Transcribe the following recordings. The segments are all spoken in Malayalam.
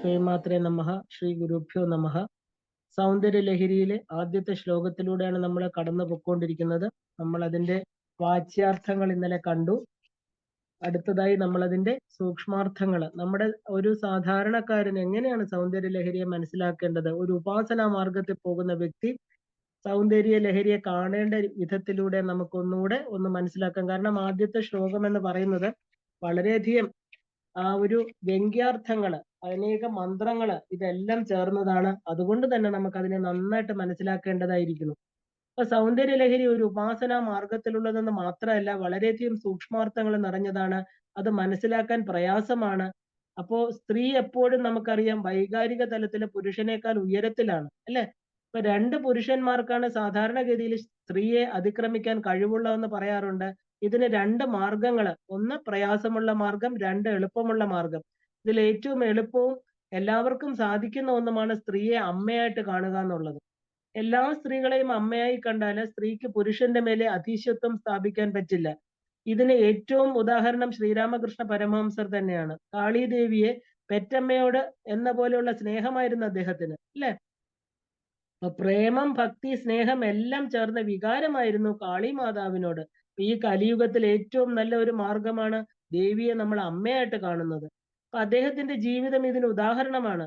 ശ്രീമാത്രേ നമഃ. ശ്രീ ഗുരുഭ്യോ നമഃ. സൗന്ദര്യ ലഹരിയിലെ ആദ്യത്തെ ശ്ലോകത്തിലൂടെയാണ് നമ്മൾ കടന്നു പൊയ്ക്കൊണ്ടിരിക്കുന്നത്. നമ്മൾ അതിന്റെ വാച്യാർത്ഥങ്ങൾ ഇന്നലെ കണ്ടു. അടുത്തതായി നമ്മൾ അതിന്റെ സൂക്ഷ്മാർത്ഥങ്ങൾ, നമ്മുടെ ഒരു സാധാരണക്കാരൻ എങ്ങനെയാണ് സൗന്ദര്യ ലഹരിയെ മനസ്സിലാക്കേണ്ടത്, ഒരു ഉപാസനാ മാർഗത്തിൽ പോകുന്ന വ്യക്തി സൗന്ദര്യ ലഹരിയെ കാണേണ്ട വിധത്തിലൂടെ നമുക്കൊന്നുകൂടെ ഒന്ന് മനസ്സിലാക്കാം. കാരണം ആദ്യത്തെ ശ്ലോകം എന്ന് പറയുന്നത് വളരെയധികം ആ ഒരു വ്യംഗ്യാർത്ഥങ്ങള്, അനേക മന്ത്രങ്ങള് ഇതെല്ലാം ചേർന്നതാണ്. അതുകൊണ്ട് തന്നെ നമുക്ക് അതിനെ നന്നായിട്ട് മനസ്സിലാക്കേണ്ടതായിരിക്കുന്നു. അപ്പൊ സൗന്ദര്യ ലഹരി ഒരു ഉപാസനാ മാർഗത്തിലുള്ളതെന്ന് മാത്രമല്ല, വളരെയധികം സൂക്ഷ്മാർത്ഥങ്ങൾ നിറഞ്ഞതാണ്. അത് മനസ്സിലാക്കാൻ പ്രയാസമാണ്. അപ്പോ സ്ത്രീ എപ്പോഴും നമുക്കറിയാം വൈകാരിക തലത്തില് പുരുഷനേക്കാൾ ഉയരത്തിലാണ്, അല്ലെ? ഇപ്പൊ രണ്ട് പുരുഷന്മാർക്കാണ് സാധാരണഗതിയിൽ സ്ത്രീയെ അതിക്രമിക്കാൻ കഴിവുള്ളതെന്ന് പറയാറുണ്ട്. ഇതിന് രണ്ട് മാർഗങ്ങള്, ഒന്ന് പ്രയാസമുള്ള മാർഗം, രണ്ട് എളുപ്പമുള്ള മാർഗം. ഇതിൽ ഏറ്റവും എളുപ്പവും എല്ലാവർക്കും സാധിക്കുന്ന ഒന്നുമാണ് സ്ത്രീയെ അമ്മയായിട്ട് കാണുക എന്നുള്ളത്. എല്ലാ സ്ത്രീകളെയും അമ്മയായി കണ്ടാല് സ്ത്രീക്ക് പുരുഷന്റെ മേലെ അധീശത്വം സ്ഥാപിക്കാൻ പറ്റില്ല. ഇതിന് ഏറ്റവും ഉദാഹരണം ശ്രീരാമകൃഷ്ണ പരമഹംസർ തന്നെയാണ്. കാളീദേവിയെ പെറ്റമ്മയോട് എന്ന പോലെയുള്ള സ്നേഹമായിരുന്നു അദ്ദേഹത്തിന്, അല്ലെ? പ്രേമം, ഭക്തി, സ്നേഹം എല്ലാം ചേർന്ന വികാരമായിരുന്നു കാളി മാതാവിനോട്. ഈ കലിയുഗത്തിൽ ഏറ്റവും നല്ല ഒരു മാർഗമാണ് ദേവിയെ നമ്മൾ അമ്മയായിട്ട് കാണുന്നത്. അപ്പൊ അദ്ദേഹത്തിന്റെ ജീവിതം ഇതിന് ഉദാഹരണമാണ്.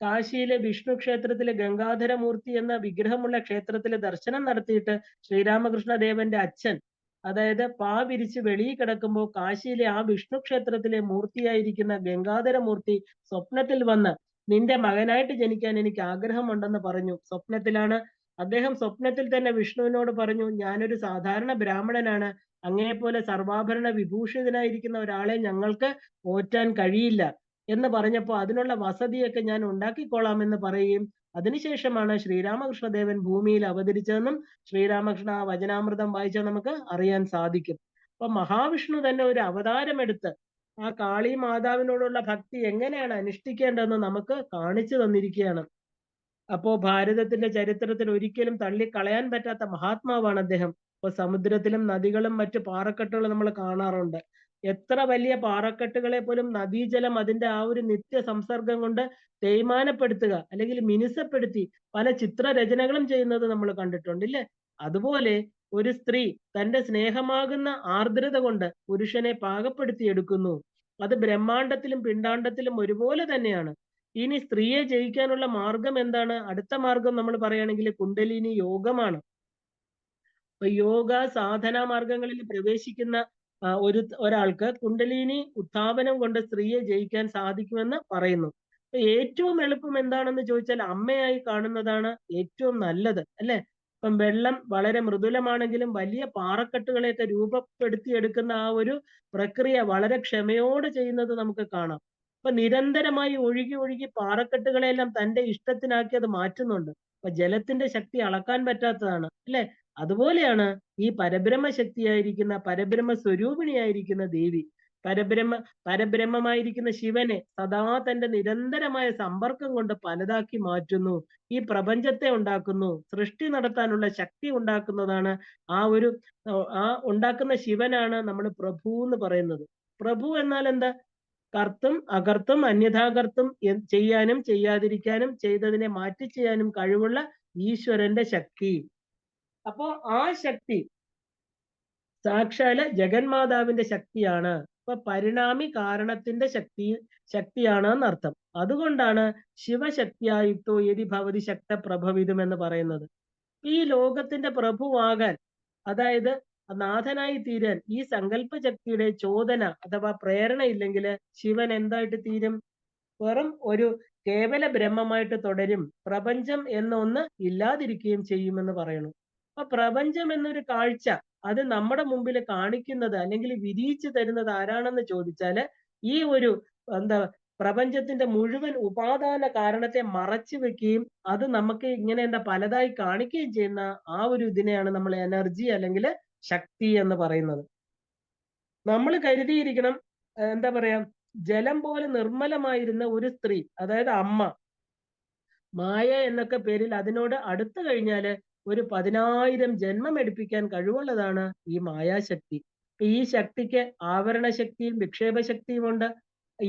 കാശിയിലെ വിഷ്ണു ക്ഷേത്രത്തിലെ ഗംഗാധരമൂർത്തി എന്ന വിഗ്രഹമുള്ള ക്ഷേത്രത്തിലെ ദർശനം നടത്തിയിട്ട് ശ്രീരാമകൃഷ്ണദേവന്റെ അച്ഛൻ, അതായത് പാ വിരിച്ച് വെളിയിൽ കിടക്കുമ്പോൾ കാശിയിലെ ആ വിഷ്ണു ക്ഷേത്രത്തിലെ മൂർത്തിയായിരിക്കുന്ന ഗംഗാധരമൂർത്തി സ്വപ്നത്തിൽ വന്ന് നിന്റെ മകനായിട്ട് ജനിക്കാൻ എനിക്ക് ആഗ്രഹമുണ്ടെന്ന് പറഞ്ഞു. സ്വപ്നത്തിലാണ് അദ്ദേഹം, സ്വപ്നത്തിൽ തന്നെ വിഷ്ണുവിനോട് പറഞ്ഞു, ഞാനൊരു സാധാരണ ബ്രാഹ്മണനാണ്, അങ്ങനെപ്പോലെ സർവാഭരണ വിഭൂഷിതനായിരിക്കുന്ന ഒരാളെ ഞങ്ങൾക്ക് പോറ്റാൻ കഴിയില്ല എന്ന് പറഞ്ഞപ്പോൾ അതിനുള്ള വസതിയൊക്കെ ഞാൻ ഉണ്ടാക്കിക്കൊള്ളാമെന്ന് പറയുകയും അതിനുശേഷമാണ് ശ്രീരാമകൃഷ്ണദേവൻ ഭൂമിയിൽ അവതരിച്ചതെന്നും ശ്രീരാമകൃഷ്ണ വചനാമൃതം വായിച്ചാൽ നമുക്ക് അറിയാൻ സാധിക്കും. അപ്പൊ മഹാവിഷ്ണു തന്നെ ഒരു അവതാരമെടുത്ത് ആ കാളി മാതാവിനോടുള്ള ഭക്തി എങ്ങനെയാണ് അനുഷ്ഠിക്കേണ്ടതെന്ന് നമുക്ക് കാണിച്ചു തന്നിരിക്കുകയാണ്. അപ്പോ ഭാരതത്തിന്റെ ചരിത്രത്തിൽ ഒരിക്കലും തള്ളിക്കളയാൻ പറ്റാത്ത മഹാത്മാവാണ് അദ്ദേഹം. ഇപ്പൊ സമുദ്രത്തിലും നദികളും മറ്റു പാറക്കെട്ടുകളും നമ്മൾ കാണാറുണ്ട്. എത്ര വലിയ പാറക്കെട്ടുകളെ പോലും നദീജലം അതിന്റെ ആ ഒരു നിത്യ സംസർഗം കൊണ്ട് തേയ്മാനപ്പെടുത്തുക അല്ലെങ്കിൽ മിനുസപ്പെടുത്തി പല ചിത്രരചനകളും ചെയ്യുന്നത് നമ്മൾ കണ്ടിട്ടുണ്ട്, ഇല്ലേ? അതുപോലെ ഒരു സ്ത്രീ തന്റെ സ്നേഹമാകുന്ന ആർദ്രത കൊണ്ട് പുരുഷനെ പാകപ്പെടുത്തി എടുക്കുന്നു. അത് ബ്രഹ്മാണ്ടത്തിലും പിണ്ടാണ്ടത്തിലും ഒരുപോലെ തന്നെയാണ്. ഇനി സ്ത്രീയെ ജയിക്കാനുള്ള മാർഗം എന്താണ്? അടുത്ത മാർഗം നമ്മൾ പറയുകയാണെങ്കിൽ കുണ്ടലിനി യോഗമാണ്. അപ്പൊ യോഗ സാധനാ മാർഗങ്ങളിൽ പ്രവേശിക്കുന്ന ഒരാൾക്ക് കുണ്ടലിനി ഉത്ഥാപനം കൊണ്ട് സ്ത്രീയെ ജയിക്കാൻ സാധിക്കുമെന്ന് പറയുന്നു. അപ്പൊ ഏറ്റവും എളുപ്പം എന്താണെന്ന് ചോദിച്ചാൽ അമ്മയായി കാണുന്നതാണ് ഏറ്റവും നല്ലത്, അല്ലെ? ഇപ്പം വെള്ളം വളരെ മൃദുലമാണെങ്കിലും വലിയ പാറക്കെട്ടുകളെയൊക്കെ രൂപപ്പെടുത്തിയെടുക്കുന്ന ആ ഒരു പ്രക്രിയ വളരെ ക്ഷമയോടെ ചെയ്യുന്നത് നമുക്ക് കാണാം. അപ്പൊ നിരന്തരമായി ഒഴുകി ഒഴുകി പാറക്കെട്ടുകളെല്ലാം തന്റെ ഇഷ്ടത്തിനാക്കി അത് മാറ്റുന്നുണ്ട്. അപ്പൊ ജലത്തിന്റെ ശക്തി അളക്കാൻ പറ്റാത്തതാണ്, അല്ലെ? അതുപോലെയാണ് ഈ പരബ്രഹ്മ ശക്തിയായിരിക്കുന്ന പരബ്രഹ്മ സ്വരൂപിണിയായിരിക്കുന്ന ദേവി, പരബ്രഹ്മമായിരിക്കുന്ന ശിവനെ സദാ തന്റെ നിരന്തരമായ സമ്പർക്കം കൊണ്ട് പലതാക്കി മാറ്റുന്നു. ഈ പ്രപഞ്ചത്തെ ഉണ്ടാക്കുന്നു, സൃഷ്ടി നടത്താനുള്ള ശക്തി ഉണ്ടാക്കുന്നതാണ് ആ ഉണ്ടാക്കുന്ന ശിവനാണ് നമ്മൾ പ്രഭു എന്ന് പറയുന്നത്. പ്രഭു എന്നാൽ എന്താ? കർത്തും അകർത്തും അന്യഥാകർത്തും ചെയ്യാനും ചെയ്യാതിരിക്കാനും ചെയ്തതിനെ മാറ്റി ചെയ്യാനും കഴിവുള്ള ഈശ്വരന്റെ ശക്തി. അപ്പോ ആ ശക്തി സാക്ഷാല് ജഗന്മാതാവിന്റെ ശക്തിയാണ്. അപ്പൊ പരിണാമി കാരണത്തിന്റെ ശക്തിയാണ് എന്നർത്ഥം. അതുകൊണ്ടാണ് ശിവശക്തിയായിട്ടോ യതി ഭവതി ശക്ത പ്രഭവിതും എന്ന് പറയുന്നത്. ഈ ലോകത്തിന്റെ പ്രഭുവാകാൻ, അതായത് നാഥനായി തീരാൻ ഈ സങ്കല്പ ശക്തിയുടെ ചോദന അഥവാ പ്രേരണ ഇല്ലെങ്കിൽ ശിവൻ എന്തായിട്ട് തീരും? വെറും ഒരു കേവല ബ്രഹ്മമായിട്ട് തുടരും. പ്രപഞ്ചം എന്നൊന്ന് ഇല്ലാതിരിക്കുകയും ചെയ്യുമെന്ന് പറയുന്നു. അപ്പൊ പ്രപഞ്ചം എന്നൊരു കാഴ്ച അത് നമ്മുടെ മുമ്പിൽ കാണിക്കുന്നത് അല്ലെങ്കിൽ വിരിയിച്ചു തരുന്നത് ആരാണെന്ന് ചോദിച്ചാല് ഈ ഒരു എന്താ പ്രപഞ്ചത്തിന്റെ മുഴുവൻ ഉപാദാന കാരണത്തെ മറച്ചു വെക്കുകയും അത് നമുക്ക് ഇങ്ങനെ പലതായി കാണിക്കുകയും ചെയ്യുന്ന ആ ഒരു ഇതിനെയാണ് നമ്മൾ എനർജി അല്ലെങ്കിൽ ശക്തി എന്ന് പറയുന്നത്. നമ്മൾ കരുതിയിരിക്കണം, എന്താ പറയാ, ജലം പോലെ നിർമ്മലമായിരുന്ന ഒരു സ്ത്രീ, അതായത് അമ്മ, മായ എന്നൊക്കെ പേരിൽ അതിനോട് അടുത്തു കഴിഞ്ഞാല് ഒരു 10,000 ജന്മം എടുപ്പിക്കാൻ കഴിവുള്ളതാണ് ഈ മായാശക്തി. ഈ ശക്തിക്ക് ആവരണ ശക്തിയും വിക്ഷേപ ശക്തിയും ഉണ്ട്.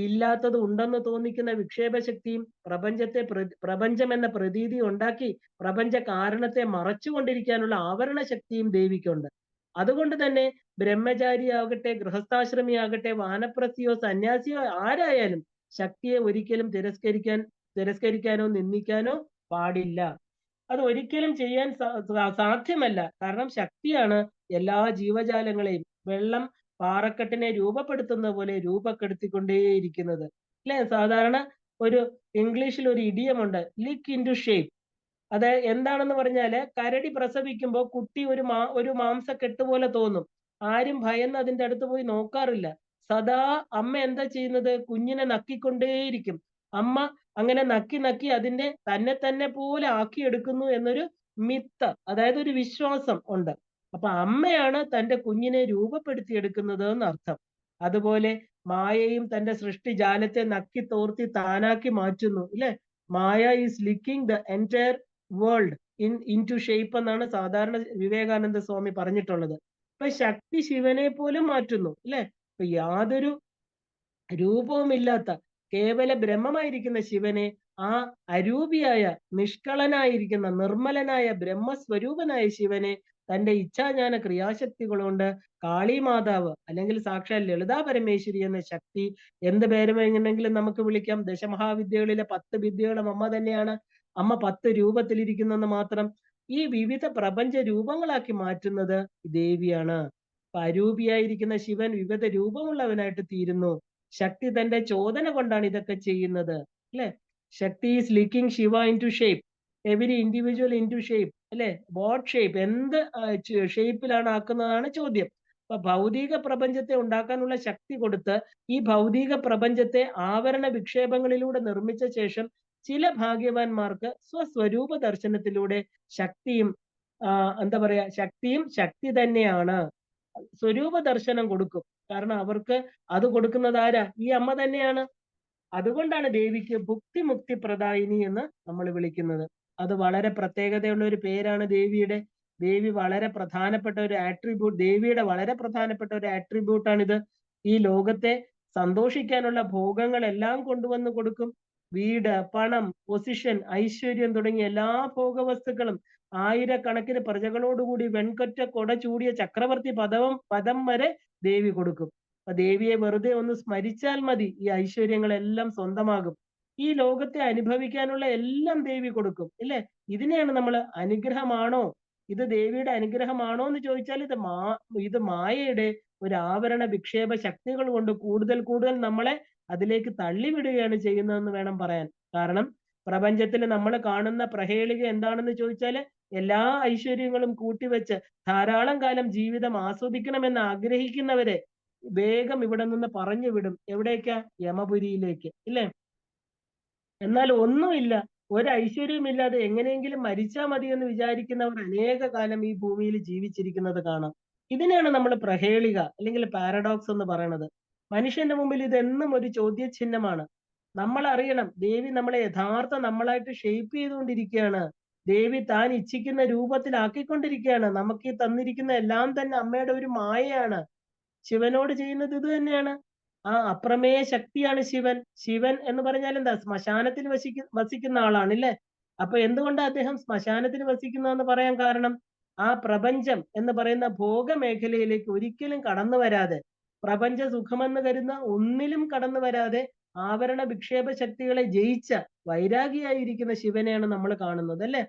ഇല്ലാത്തത് ഉണ്ടെന്ന് തോന്നിക്കുന്ന വിക്ഷേപ ശക്തിയും പ്രപഞ്ചം എന്ന പ്രതീതി ഉണ്ടാക്കി പ്രപഞ്ച കാരണത്തെ മറച്ചുകൊണ്ടിരിക്കാനുള്ള ആവരണ ശക്തിയും ദേവിക്കുണ്ട്. അതുകൊണ്ട് തന്നെ ബ്രഹ്മചാരിയാകട്ടെ, ഗൃഹസ്ഥാശ്രമിയാകട്ടെ, വാനപ്രസ്ഥിയോ സന്യാസിയോ ആരായാലും ശക്തിയെ ഒരിക്കലും തിരസ്കരിക്കാനോ നിന്ദിക്കാനോ പാടില്ല. അത് ഒരിക്കലും ചെയ്യാൻ സാധ്യമല്ല. കാരണം ശക്തിയാണ് എല്ലാ ജീവജാലങ്ങളെയും വെള്ളം പാറക്കെട്ടിനെ രൂപപ്പെടുത്തുന്ന പോലെ രൂപപ്പെടുത്തിക്കൊണ്ടേയിരിക്കുന്നത്. അല്ലെ? സാധാരണ ഒരു ഇംഗ്ലീഷിൽ ഒരു ഇഡിയമുണ്ട്, ലിക്ക് ഇൻ ടു ഷേപ്പ്. അത് എന്താണെന്ന് പറഞ്ഞാല്, കരടി പ്രസവിക്കുമ്പോൾ കുട്ടി ഒരു മാംസക്കെട്ട് പോലെ തോന്നും. ആരും ഭയന്ന് അതിന്റെ അടുത്ത് പോയി നോക്കാറില്ല. സദാ അമ്മ എന്താ ചെയ്യുന്നത്? കുഞ്ഞിനെ നക്കിക്കൊണ്ടേയിരിക്കും. അമ്മ അങ്ങനെ നക്കി നക്കി അതിന്റെ തന്നെ പോലെ ആക്കിയെടുക്കുന്നു എന്നൊരു മിത്ത്, അതായത് ഒരു വിശ്വാസം ഉണ്ട്. അപ്പൊ അമ്മയാണ് തന്റെ കുഞ്ഞിനെ രൂപപ്പെടുത്തിയെടുക്കുന്നത് എന്നർത്ഥം. അതുപോലെ മായയും തന്റെ സൃഷ്ടിജാലത്തെ നക്കി തോർത്തി താനാക്കി മാറ്റുന്നു. ഇല്ലേ? Maya is licking the entire world into shape എന്നാണ് സാധാരണ വിവേകാനന്ദ സ്വാമി പറഞ്ഞിട്ടുള്ളത്. അപ്പൊ ശക്തി ശിവനെ പോലും മാറ്റുന്നു. അല്ലെ? അപ്പൊ യാതൊരു രൂപവുമില്ലാത്ത കേവല ബ്രഹ്മമായിരിക്കുന്ന ശിവനെ ആ അരൂപിയായ, നിഷ്കളനായിരിക്കുന്ന, നിർമ്മലനായ, ബ്രഹ്മസ്വരൂപനായ ശിവനെ തന്റെ ഇച്ഛാജ്ഞാന ക്രിയാശക്തികൾ കൊണ്ട് കാളിമാതാവ് അല്ലെങ്കിൽ സാക്ഷാൽ ലളിതാ പരമേശ്വരി എന്ന ശക്തി, എന്ത് പേര് വേണമെങ്കിലും നമുക്ക് വിളിക്കാം. ദശമഹാവിദ്യകളിലെ 10 വിദ്യകളും അമ്മ തന്നെയാണ്. അമ്മ 10 രൂപത്തിലിരിക്കുന്നെന്ന് മാത്രം. ഈ വിവിധ പ്രപഞ്ച രൂപങ്ങളാക്കി മാറ്റുന്നത് ദേവിയാണ്. അരൂപിയായിരിക്കുന്ന ശിവൻ വിവിധ രൂപമുള്ളവനായിട്ട് തീരുന്നു. ശക്തി തന്റെ ചോദന കൊണ്ടാണ് ഇതൊക്കെ ചെയ്യുന്നത്. അല്ലെ? Shakti is licking Shiva into shape, every individual into shape. അല്ലെ? What shape? എന്ത് ഷേപ്പിലാണ് ആക്കുന്നതാണ് ചോദ്യം. അപ്പൊ ഭൗതിക പ്രപഞ്ചത്തെ ഉണ്ടാക്കാനുള്ള ശക്തി കൊടുത്ത് ഈ ഭൗതിക പ്രപഞ്ചത്തെ ആവരണ വിക്ഷേപങ്ങളിലൂടെ നിർമ്മിച്ച ശേഷം ചില ഭാഗ്യവാന്മാർക്ക് സ്വസ്വരൂപ ദർശനത്തിലൂടെ ശക്തിയും എന്താ പറയാ, ശക്തിയും ശക്തി തന്നെയാണ്, സ്വരൂപ ദർശനം കൊടുക്കും. കാരണം അവർക്ക് അത് കൊടുക്കുന്നത് ആരാ? ഈ അമ്മ തന്നെയാണ്. അതുകൊണ്ടാണ് ദേവിക്ക് ഭുക്തിമുക്തി പ്രദായിനി എന്ന് നമ്മൾ വിളിക്കുന്നത്. അത് വളരെ പ്രത്യേകതയുള്ള ഒരു പേരാണ് ദേവിയുടെ. ദേവി വളരെ പ്രധാനപ്പെട്ട ഒരു ആട്രിബ്യൂട്ട്, ദേവിയുടെ വളരെ പ്രധാനപ്പെട്ട ഒരു ആട്രിബ്യൂട്ടാണിത്. ഈ ലോകത്തെ സന്തോഷിക്കാനുള്ള ഭോഗങ്ങളെല്ലാം കൊണ്ടുവന്ന് കൊടുക്കും. വീട്, പണം, പൊസിഷൻ, ഐശ്വര്യം തുടങ്ങിയ എല്ലാ ഭോഗവസ്തുക്കളും ആയിരക്കണക്കിന് പ്രജകളോടുകൂടി വെൺകൊറ്റ കൊട ചൂടിയ ചക്രവർത്തി പദം വരെ ദേവി കൊടുക്കും. അപ്പൊ ദേവിയെ വെറുതെ ഒന്ന് സ്മരിച്ചാൽ മതി, ഈ ഐശ്വര്യങ്ങളെല്ലാം സ്വന്തമാകും. ഈ ലോകത്തെ അനുഭവിക്കാനുള്ള എല്ലാം ദേവി കൊടുക്കും. ഇല്ലേ? ഇതിനെയാണ് നമ്മൾ അനുഗ്രഹമാണോ, ഇത് ദേവിയുടെ അനുഗ്രഹമാണോ എന്ന് ചോദിച്ചാൽ ഇത് മായയുടെ ഒരു ആവരണ വിക്ഷേപ ശക്തികൾ കൊണ്ട് കൂടുതൽ നമ്മളെ അതിലേക്ക് തള്ളിവിടുകയാണ് ചെയ്യുന്നതെന്ന് വേണം പറയാൻ. കാരണം പ്രപഞ്ചത്തിൽ നമ്മൾ കാണുന്ന പ്രഹേളിക എന്താണെന്ന് ചോദിച്ചാൽ, എല്ലാ ഐശ്വര്യങ്ങളും കൂട്ടിവെച്ച് ധാരാളം കാലം ജീവിതം ആസ്വദിക്കണമെന്ന് ആഗ്രഹിക്കുന്നവരെ വേഗം ഇവിടെ നിന്ന് പറഞ്ഞു വിടും. എവിടേക്കാ? യമപുരിയിലേക്ക്. ഇല്ലേ? എന്നാൽ ഒന്നുമില്ല, ഒരു ഐശ്വര്യമില്ലാതെ എങ്ങനെയെങ്കിലും മരിച്ചാൽ മതി എന്ന് വിചാരിക്കുന്നവർ അനേക കാലം ഈ ഭൂമിയിൽ ജീവിച്ചിരിക്കുന്നത് കാണാം. ഇതിനെയാണ് നമ്മൾ പ്രഹേളിക അല്ലെങ്കിൽ പാരഡോക്സ് എന്ന് പറയുന്നത്. മനുഷ്യന്റെ മുമ്പിൽ ഇതെന്നും ഒരു ചോദ്യചിഹ്നമാണ്. നമ്മൾ അറിയണം, ദേവി നമ്മളെ യഥാർത്ഥ നമ്മളായിട്ട് ഷേപ്പ് ചെയ്തുകൊണ്ടിരിക്കുകയാണ്. ദേവി താൻ ഇച്ഛിക്കുന്ന രൂപത്തിലാക്കിക്കൊണ്ടിരിക്കുകയാണ്. നമുക്ക് ഈ തന്നിരിക്കുന്ന എല്ലാം തന്നെ അമ്മയുടെ ഒരു മായയാണ്. ശിവനോട് ചെയ്യുന്നത് ഇത് തന്നെയാണ്. ആ അപ്രമേയ ശക്തിയാണ് ശിവൻ. ശിവൻ എന്ന് പറഞ്ഞാൽ എന്താ? ശ്മശാനത്തിൽ വസിക്കുന്ന ആളാണ്, ഇല്ലേ? അപ്പൊ എന്തുകൊണ്ടാണ് അദ്ദേഹം ശ്മശാനത്തിൽ വസിക്കുന്നതെന്ന് പറയാൻ കാരണം, ആ പ്രപഞ്ചം എന്ന് പറയുന്ന ഭോഗമേഖലയിലേക്ക് ഒരിക്കലും കടന്നു വരാതെ, പ്രപഞ്ച സുഖമെന്ന് കരുതുന്ന ഒന്നിലും കടന്നു വരാതെ ആവരണ വിക്ഷേപ ശക്തികളെ ജയിച്ച വൈരാഗിയായിരിക്കുന്ന ശിവനെയാണ് നമ്മൾ കാണുന്നത്. അല്ലെ?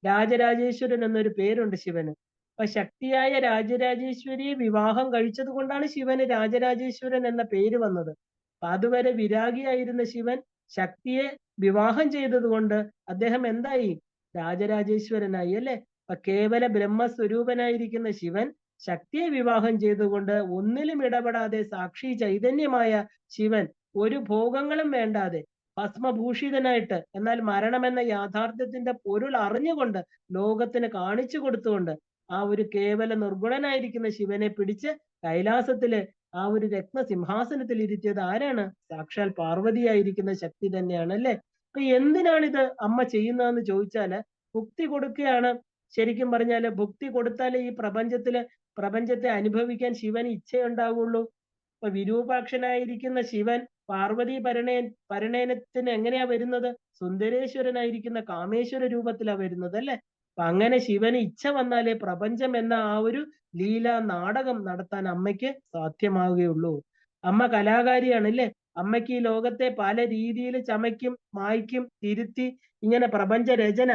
രാജരാജേശ്വരൻ എന്നൊരു പേരുണ്ട് ശിവന്. അപ്പൊ ശക്തിയായ രാജരാജേശ്വരിയെ വിവാഹം കഴിച്ചത് കൊണ്ടാണ് ശിവന് രാജരാജേശ്വരൻ എന്ന പേര് വന്നത്. അപ്പൊ അതുവരെ വിരാഗിയായിരുന്ന ശിവൻ ശക്തിയെ വിവാഹം ചെയ്തത് കൊണ്ട് അദ്ദേഹം എന്തായി? രാജരാജേശ്വരനായി. അല്ലെ? അപ്പൊ കേവല ബ്രഹ്മസ്വരൂപനായിരിക്കുന്ന ശിവൻ ശക്തിയെ വിവാഹം ചെയ്തുകൊണ്ട് ഒന്നിലും ഇടപെടാതെ സാക്ഷി ചൈതന്യമായ ശിവൻ ഒരു ഭോഗങ്ങളും വേണ്ടാതെ ഭസ്മഭൂഷിതനായിട്ട്, എന്നാൽ മരണമെന്ന യാഥാർത്ഥ്യത്തിന്റെ പൊരുൾ അറിഞ്ഞുകൊണ്ട് ലോകത്തിന് കാണിച്ചു കൊടുത്തുകൊണ്ട് ആ ഒരു കേവല നിർഗുണനായിരിക്കുന്ന ശിവനെ പിടിച്ച് കൈലാസത്തില് ആ ഒരു രത്നസിംഹാസനത്തിൽ ഇരുത്തിയത് ആരാണ്? സാക്ഷാൽ പാർവതിയായിരിക്കുന്ന ശക്തി തന്നെയാണ്. അല്ലെ? അപ്പൊ എന്തിനാണ് ഇത് അമ്മ ചെയ്യുന്നതെന്ന് ചോദിച്ചാല്, ഭുക്തി കൊടുക്കുകയാണ്. ശരിക്കും പറഞ്ഞാല് ഭുക്തി കൊടുത്താലേ ഈ പ്രപഞ്ചത്തെ അനുഭവിക്കാൻ ശിവന് ഇച്ഛയുണ്ടാവുള്ളൂ. അപ്പൊ വിരൂപാക്ഷനായിരിക്കുന്ന ശിവൻ പാർവതി പരിണയനത്തിന് എങ്ങനെയാ വരുന്നത്? സുന്ദരേശ്വരനായിരിക്കുന്ന കാമേശ്വര രൂപത്തിലാ വരുന്നത് അല്ലെ? അപ്പൊ അങ്ങനെ ശിവന് ഇച്ഛ വന്നാലേ പ്രപഞ്ചം എന്ന ആ ഒരു ലീല നാടകം നടത്താൻ അമ്മയ്ക്ക് സാധ്യമാവുകയുള്ളൂ. അമ്മ കലാകാരിയാണ് അല്ലേ? അമ്മയ്ക്ക് ഈ ലോകത്തെ പല രീതിയിൽ ചമയ്ക്കും, മായ്ക്കും, തിരുത്തി ഇങ്ങനെ പ്രപഞ്ച രചന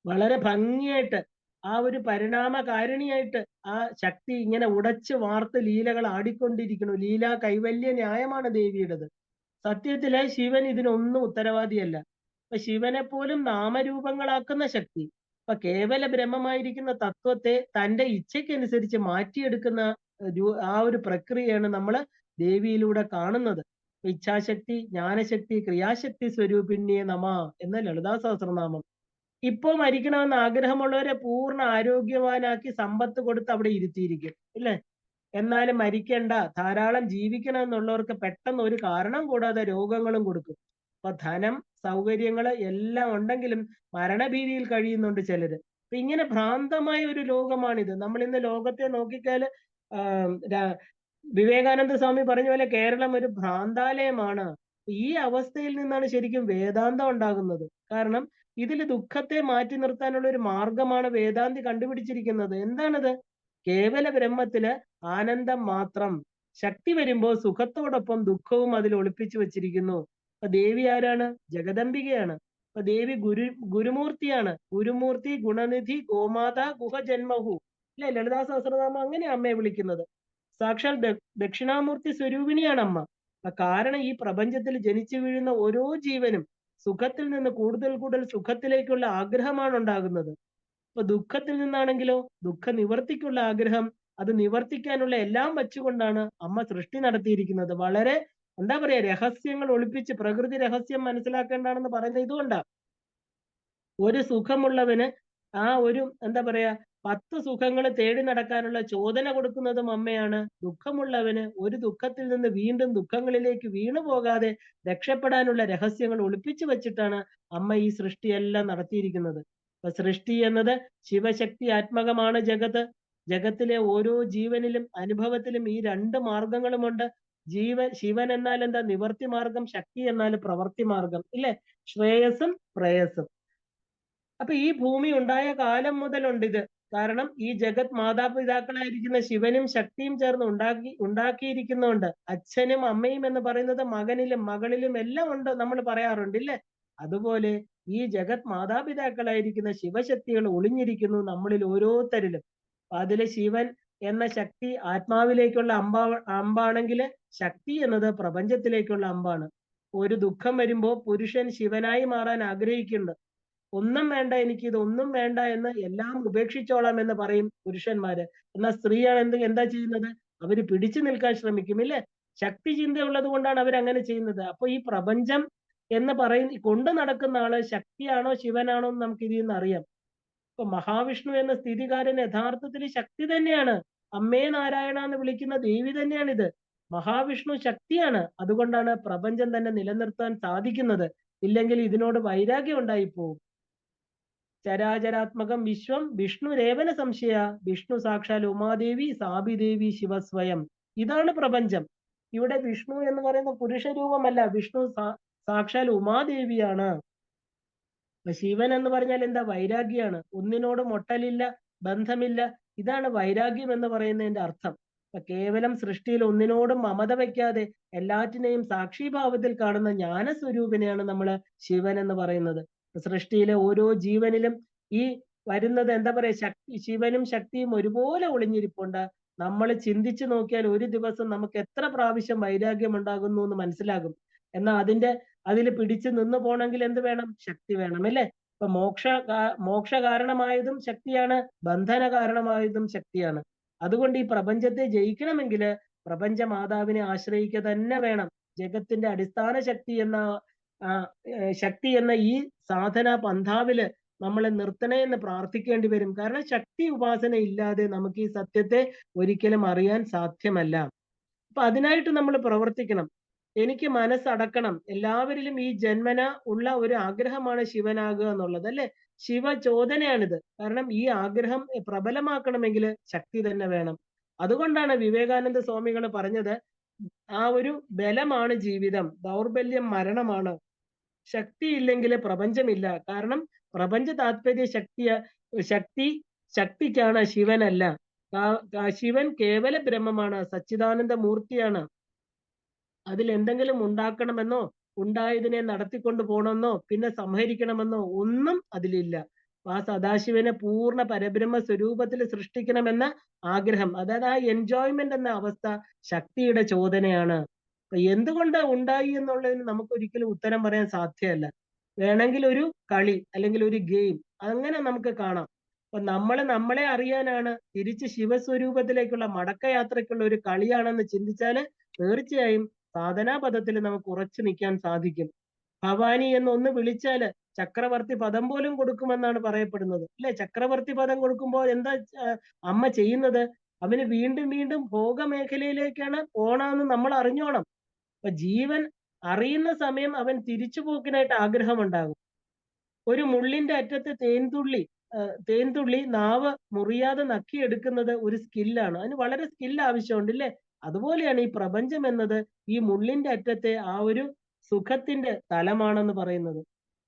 വളരെ ഭംഗിയായിട്ട് ആ ഒരു പരിണാമകാരിണിയായിട്ട് ആ ശക്തി ഇങ്ങനെ ഉടച്ച് വാർത്ത് ലീലകൾ ആടിക്കൊണ്ടിരിക്കുന്നു. ലീലാ കൈവല്യ ന്യായമാണ് ദേവിയുടേത്. സത്യത്തില് ശിവൻ ഇതിനൊന്നും ഉത്തരവാദിയല്ല. അപ്പൊ ശിവനെ പോലും നാമരൂപങ്ങളാക്കുന്ന ശക്തി, അപ്പൊ കേവല ബ്രഹ്മമായിരിക്കുന്ന തത്വത്തെ തന്റെ ഇച്ഛയ്ക്കനുസരിച്ച് മാറ്റിയെടുക്കുന്ന ആ ഒരു പ്രക്രിയയാണ് നമ്മൾ ദേവിയിലൂടെ കാണുന്നത്. ഇച്ഛാശക്തി, ജ്ഞാനശക്തി, ക്രിയാശക്തി സ്വരൂപിണ്യേ നമ എന്ന ലളിതാ സഹസ്രനാമം. ഇപ്പൊ മരിക്കണമെന്ന് ആഗ്രഹമുള്ളവരെ പൂർണ്ണ ആരോഗ്യവാനാക്കി സമ്പത്ത് കൊടുത്ത് അവിടെ ഇരുത്തിയിരിക്കും ഇല്ലേ? എന്നാലും മരിക്കണ്ട, ധാരാളം ജീവിക്കണം എന്നുള്ളവർക്ക് പെട്ടെന്ന് ഒരു കാരണം കൂടാതെ രോഗങ്ങളും കൊടുക്കും. അപ്പൊ ധനം, സൗകര്യങ്ങള് എല്ലാം ഉണ്ടെങ്കിലും മരണഭീതിയിൽ കഴിയുന്നുണ്ട് ചിലര്. അപ്പൊ ഇങ്ങനെ ഭ്രാന്തമായ ഒരു ലോകമാണിത്. നമ്മൾ ഇന്ന് ലോകത്തെ നോക്കിക്കാല് വിവേകാനന്ദ സ്വാമി പറഞ്ഞ പോലെ കേരളം ഒരു ഭ്രാന്താലയമാണ്. ഈ അവസ്ഥയിൽ നിന്നാണ് ശരിക്കും വേദാന്തം ഉണ്ടാകുന്നത്. കാരണം ഇതിൽ ദുഃഖത്തെ മാറ്റി നിർത്താനുള്ള ഒരു മാർഗമാണ് വേദാന്തി കണ്ടുപിടിച്ചിരിക്കുന്നത്. എന്താണത്? കേവല ബ്രഹ്മത്തില് ആനന്ദം മാത്രം. ശക്തി വരുമ്പോൾ സുഖത്തോടൊപ്പം ദുഃഖവും അതിൽ ഒളിപ്പിച്ചു വെച്ചിരിക്കുന്നു. അപ്പൊ ദേവി ആരാണ്? ജഗദംബികയാണ്. അപ്പൊ ദേവി ഗുരുമൂർത്തിയാണ്. ഗുരുമൂർത്തി, ഗുണനിധി, ഗോമാത, ഗുഹജന്മഹു അല്ലെ? ലളിതാ സഹസ്രനാമം അങ്ങനെയാ അമ്മയെ വിളിക്കുന്നത്. സാക്ഷാൽ ദക്ഷിണാമൂർത്തി സ്വരൂപിണിയാണ് അമ്മ. കാരണം ഈ പ്രപഞ്ചത്തിൽ ജനിച്ചു വീഴുന്ന ഓരോ ജീവനും സുഖത്തിൽ നിന്ന് കൂടുതൽ കൂടുതൽ സുഖത്തിലേക്കുള്ള ആഗ്രഹമാണ് ഉണ്ടാകുന്നത്. അപ്പൊ ദുഃഖത്തിൽ നിന്നാണെങ്കിലോ ദുഃഖ നിവർത്തിക്കുള്ള ആഗ്രഹം, അത് നിവർത്തിക്കാനുള്ള എല്ലാം വെച്ചുകൊണ്ടാണ് അമ്മ സൃഷ്ടി നടത്തിയിരിക്കുന്നത്. വളരെ എന്താ പറയാ, രഹസ്യങ്ങൾ ഒളിപ്പിച്ച് പ്രകൃതി രഹസ്യം മനസ്സിലാക്കേണ്ടതാണെന്ന് പറയുന്നത് ഇതുകൊണ്ടാ. ഒരു സുഖമുള്ളവന് ആ ഒരു എന്താ പറയാ 10 സുഖങ്ങൾ തേടി നടക്കാനുള്ള ചോദന കൊടുക്കുന്നതും അമ്മയാണ്. ദുഃഖമുള്ളവന് ഒരു ദുഃഖത്തിൽ നിന്ന് വീണ്ടും ദുഃഖങ്ങളിലേക്ക് വീണു പോകാതെ രക്ഷപ്പെടാനുള്ള രഹസ്യങ്ങൾ ഒളിപ്പിച്ചു വെച്ചിട്ടാണ് അമ്മ ഈ സൃഷ്ടിയെല്ലാം നടത്തിയിരിക്കുന്നത്. അപ്പൊ സൃഷ്ടി എന്നത് ശിവശക്തി ആത്മകമാണ് ജഗത്ത്. ജഗത്തിലെ ഓരോ ജീവനിലും അനുഭവത്തിലും ഈ 2 മാർഗങ്ങളുമുണ്ട്. ശിവൻ എന്നാൽ എന്താ? നിവർത്തി മാർഗം. ശക്തി എന്നാൽ പ്രവർത്തി മാർഗം ഇല്ലേ? ശ്രേയസ്സും പ്രേയസ്സും. അപ്പൊ ഈ ഭൂമി ഉണ്ടായ കാലം മുതലുണ്ട് ഇത്. കാരണം ഈ ജഗത് മാതാപിതാക്കളായിരിക്കുന്ന ശിവനും ശക്തിയും ചേർന്ന് ഉണ്ടാക്കിയിരിക്കുന്നുണ്ട്. അച്ഛനും അമ്മയും എന്ന് പറയുന്നത് മകനിലും മകളിലും എല്ലാം ഉണ്ട്, നമ്മൾ പറയാറുണ്ട് ഇല്ലേ? അതുപോലെ ഈ ജഗത് മാതാപിതാക്കളായിരിക്കുന്ന ശിവശക്തികൾ ഒളിഞ്ഞിരിക്കുന്നു നമ്മളിൽ ഓരോരുത്തരിലും. അതില് ശിവൻ എന്ന ശക്തി ആത്മാവിലേക്കുള്ള അമ്പാണെങ്കിൽ ശക്തി എന്നത് പ്രപഞ്ചത്തിലേക്കുള്ള അമ്പാണ്. ഒരു ദുഃഖം വരുമ്പോ പുരുഷൻ ശിവനായി മാറാൻ ആഗ്രഹിക്കുന്നുണ്ട്. ഒന്നും വേണ്ട, എനിക്ക് ഇതൊന്നും വേണ്ട എന്ന് എല്ലാം ഉപേക്ഷിച്ചോളാം എന്ന് പറയും പുരുഷന്മാര്. എന്നാൽ സ്ത്രീയാണ് എന്താ ചെയ്യുന്നത്? അവര് പിടിച്ചു നിൽക്കാൻ ശ്രമിക്കും ഇല്ലേ? ശക്തി ചിന്ത ഉള്ളത് കൊണ്ടാണ് അവർ അങ്ങനെ ചെയ്യുന്നത്. അപ്പൊ ഈ പ്രപഞ്ചം എന്ന് കൊണ്ട് നടക്കുന്ന ആള് ശക്തിയാണോ ശിവനാണോ എന്ന് നമുക്ക് ഇതിൽ നിന്ന് അറിയാം. ഇപ്പൊ മഹാവിഷ്ണു എന്ന സ്ഥിതികാരൻ യഥാർത്ഥത്തിൽ ശക്തി തന്നെയാണ്. അമ്മേ നാരായണ എന്ന് വിളിക്കുന്ന ദേവി തന്നെയാണിത്. മഹാവിഷ്ണു ശക്തിയാണ്. അതുകൊണ്ടാണ് പ്രപഞ്ചം തന്നെ നിലനിർത്താൻ സാധിക്കുന്നത്. ഇല്ലെങ്കിൽ ഇതിനോട് വൈരാഗ്യം ഉണ്ടായിപ്പോവും. ചരാചരാത്മകം വിശ്വം വിഷ്ണു രേവന സംശയ വിഷ്ണു സാക്ഷാൽ ഉമാദേവി സാബിദേവി ശിവസ്വയം. ഇതാണ് പ്രപഞ്ചം. ഇവിടെ വിഷ്ണു എന്ന് പറയുന്ന പുരുഷ രൂപമല്ല, വിഷ്ണു സാക്ഷാൽ ഉമാദേവിയാണ്. ശിവൻ എന്ന് പറഞ്ഞാൽ എന്താ? വൈരാഗ്യാണ്. ഒന്നിനോടും ഒട്ടലില്ല, ബന്ധമില്ല. ഇതാണ് വൈരാഗ്യം എന്ന് പറയുന്നതിന്റെ അർത്ഥം. കേവലം സൃഷ്ടിയിൽ ഒന്നിനോടും മമത വയ്ക്കാതെ എല്ലാറ്റിനെയും സാക്ഷിഭാവത്തിൽ കാണുന്ന ജ്ഞാനസ്വരൂപിനെയാണ് നമ്മൾ ശിവൻ എന്ന് പറയുന്നത്. സൃഷ്ടിയിലെ ഓരോ ജീവനിലും ഈ വരുന്നത് എന്താ പറയാ, ശിവനും ശക്തിയും ഒരുപോലെ ഒളിഞ്ഞിരിപ്പുണ്ട്. നമ്മൾ ചിന്തിച്ചു നോക്കിയാൽ ഒരു ദിവസം നമുക്ക് എത്ര പ്രാവശ്യം വൈരാഗ്യം ഉണ്ടാകുന്നു എന്ന് മനസ്സിലാകും. എന്നാൽ അതിൽ പിടിച്ചു നിന്ന് പോണെങ്കിൽ എന്ത് വേണം? ശക്തി വേണം അല്ലേ? ഇപ്പൊ മോക്ഷ കാരണമായതും ശക്തിയാണ്, ബന്ധന കാരണമായതും ശക്തിയാണ്. അതുകൊണ്ട് ഈ പ്രപഞ്ചത്തെ ജയിക്കണമെങ്കിൽ പ്രപഞ്ച മാതാവിനെ ആശ്രയിക്കുക തന്നെ വേണം. ജഗത്തിന്റെ അടിസ്ഥാന ശക്തി എന്ന ഈ സാധന പന്ഥാവില് നമ്മളെ നിർത്തണേ എന്ന് പ്രാർത്ഥിക്കേണ്ടി വരും. കാരണം ശക്തി ഉപാസന ഇല്ലാതെ നമുക്ക് ഈ സത്യത്തെ ഒരിക്കലും അറിയാൻ സാധ്യമല്ല. അപ്പൊ അതിനായിട്ട് നമ്മൾ പ്രവർത്തിക്കണം. എനിക്ക് മനസ്സടക്കണം. എല്ലാവരിലും ഈ ജന്മന ഉള്ള ഒരു ആഗ്രഹമാണ് ശിവനാകുക എന്നുള്ളത് അല്ലെ? ശിവചോദനയാണിത്. കാരണം ഈ ആഗ്രഹം പ്രബലമാക്കണമെങ്കിൽ ശക്തി തന്നെ വേണം. അതുകൊണ്ടാണ് വിവേകാനന്ദ സ്വാമികൾ പറഞ്ഞത്, ആ ഒരു ബലമാണ് ജീവിതം, ദൗർബല്യം മരണമാണ്. ശക്തിയില്ലെങ്കിൽ പ്രപഞ്ചമില്ല. കാരണം പ്രപഞ്ച താത്പര്യ ശക്തി ശക്തിക്കാണ്, ശിവനല്ല. ശിവൻ കേവല ബ്രഹ്മമാണ്, സച്ചിദാനന്ദ മൂർത്തിയാണ്. അതിൽ എന്തെങ്കിലും ഉണ്ടാക്കണമെന്നോ ഉണ്ടായതിനെ നടത്തിക്കൊണ്ട് പോകണമെന്നോ പിന്നെ സംഹരിക്കണമെന്നോ ഒന്നും അതിലില്ല. ആ സദാശിവനെ പൂർണ്ണ പരബ്രഹ്മ സ്വരൂപത്തിൽ സൃഷ്ടിക്കണമെന്ന ആഗ്രഹം, അതായത് ആ എൻജോയ്മെന്റ് എന്ന അവസ്ഥ ശക്തിയുടെ ചോദനയാണ്. എന്തുകൊണ്ട് ഉണ്ടായി എന്നുള്ളതിന് നമുക്ക് ഒരിക്കലും ഉത്തരം പറയാൻ സാധ്യമല്ല. വേണമെങ്കിൽ ഒരു കളി അല്ലെങ്കിൽ ഒരു ഗെയിം അങ്ങനെ നമുക്ക് കാണാം. അപ്പൊ നമ്മളെ അറിയാനാണ്, തിരിച്ച് ശിവസ്വരൂപത്തിലേക്കുള്ള മടക്കയാത്രയ്ക്കുള്ള ഒരു കളിയാണെന്ന് ചിന്തിച്ചാല് തീർച്ചയായും സാധനാപദത്തിൽ നമുക്ക് ഉറച്ചു നിൽക്കാൻ സാധിക്കും. ഭവാനി എന്നൊന്ന് വിളിച്ചാല് ചക്രവർത്തി പദം പോലും കൊടുക്കുമെന്നാണ് പറയപ്പെടുന്നത്, അല്ലെ? ചക്രവർത്തി പദം കൊടുക്കുമ്പോൾ എന്താ അമ്മ ചെയ്യുന്നത്? അവന് വീണ്ടും വീണ്ടും ഭോഗമേഖലയിലേക്കാണ് പോണെന്ന് നമ്മൾ അറിഞ്ഞോണം. അപ്പൊ ജീവൻ അറിയുന്ന സമയം അവൻ തിരിച്ചുപോക്കിനായിട്ട് ആഗ്രഹമുണ്ടാകും. ഒരു മുള്ളിന്റെ അറ്റത്ത് തേൻതുള്ളി നാവ് മുറിയാതെ നക്കിയെടുക്കുന്നത് ഒരു സ്കില്ലാണ്. അതിന് വളരെ സ്കിൽ ആവശ്യമുണ്ട്, ഇല്ലേ? അതുപോലെയാണ് ഈ പ്രപഞ്ചം എന്നത് ഈ മുള്ളിന്റെ അറ്റത്തെ ആ ഒരു സുഖത്തിന്റെ തലമാണെന്ന് പറയുന്നത്.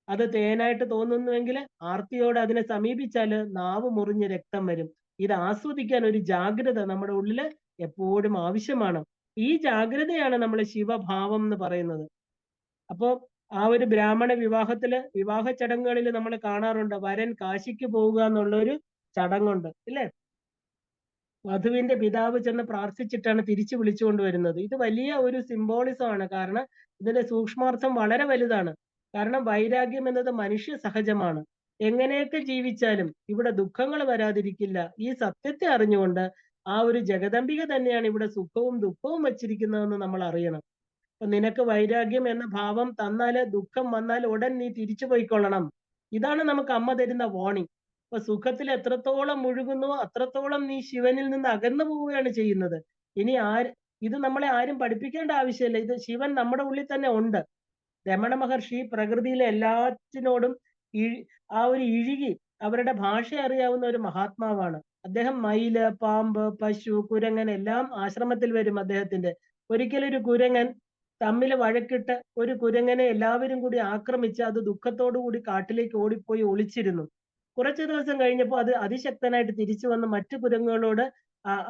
അത് തേനായിട്ട് തോന്നുന്നുവെങ്കിൽ ആർത്തിയോടെ അതിനെ സമീപിച്ചാല് നാവ് മുറിഞ്ഞ് രക്തം വരും. ഇത് ആസ്വദിക്കാൻ ഒരു ജാഗ്രത നമ്മുടെ ഉള്ളില് എപ്പോഴും ആവശ്യമാണ്. ഈ ജാഗ്രതയാണ് നമ്മൾ ശിവഭാവം എന്ന് പറയുന്നത്. അപ്പോ ആ ഒരു ബ്രാഹ്മണ വിവാഹ ചടങ്ങുകളിൽ നമ്മൾ കാണാറുണ്ട്, വരൻ കാശിക്ക് പോവുക എന്നുള്ളൊരു ചടങ്ങുണ്ട്, ഇല്ലേ? വധുവിന്റെ പിതാവ് ചെന്ന് പ്രാർത്ഥിച്ചിട്ടാണ് തിരിച്ചു വിളിച്ചുകൊണ്ട് വരുന്നത്. ഇത് വലിയ ഒരു സിംബോളിസം ആണ്. കാരണം ഇതിന്റെ സൂക്ഷ്മാർത്ഥം വളരെ വലുതാണ്. കാരണം വൈരാഗ്യം എന്നത് മനുഷ്യ സഹജമാണ്. എങ്ങനെയൊക്കെ ജീവിച്ചാലും ഇവിടെ ദുഃഖങ്ങൾ വരാതിരിക്കില്ല. ഈ സത്യത്തെ അറിഞ്ഞുകൊണ്ട് ആ ഒരു ജഗദംബിക തന്നെയാണ് ഇവിടെ സുഖവും ദുഃഖവും വച്ചിരിക്കുന്നതെന്ന് നമ്മൾ അറിയണം. അപ്പൊ നിനക്ക് വൈരാഗ്യം എന്ന ഭാവം തന്നാല്, ദുഃഖം വന്നാൽ ഉടൻ നീ തിരിച്ചു പോയിക്കൊള്ളണം. ഇതാണ് നമുക്ക് അമ്മ തരുന്ന വാണിംഗ്. അപ്പൊ സുഖത്തിൽ എത്രത്തോളം മുഴുകുന്നുവോ അത്രത്തോളം നീ ശിവനിൽ നിന്ന് അകന്നു പോവുകയാണ് ചെയ്യുന്നത്. ഇനി ഇത് നമ്മളെ ആരും പഠിപ്പിക്കേണ്ട ആവശ്യമില്ല. ഇത് ശിവൻ നമ്മുടെ ഉള്ളിൽ തന്നെ ഉണ്ട്. രമണ മഹർഷി പ്രകൃതിയിലെ എല്ലാറ്റിനോടും ആ ഒരു ഇഴുകി അവരുടെ ഭാഷ അറിയാവുന്ന ഒരു മഹാത്മാവാണ്. അദ്ദേഹം മയില്, പാമ്പ്, പശു, കുരങ്ങൻ എല്ലാം ആശ്രമത്തിൽ വരും അദ്ദേഹത്തിന്റെ. ഒരിക്കലൊരു കുരങ്ങൻ തമ്മിൽ വഴക്കിട്ട് ഒരു കുരങ്ങനെ എല്ലാവരും കൂടി ആക്രമിച്ച് അത് ദുഃഖത്തോടു കൂടി കാട്ടിലേക്ക് ഓടിപ്പോയി ഒളിച്ചിരുന്നു. കുറച്ചു ദിവസം കഴിഞ്ഞപ്പോൾ അത് അതിശക്തനായിട്ട് തിരിച്ചു വന്ന് മറ്റു കുരങ്ങുകളോട്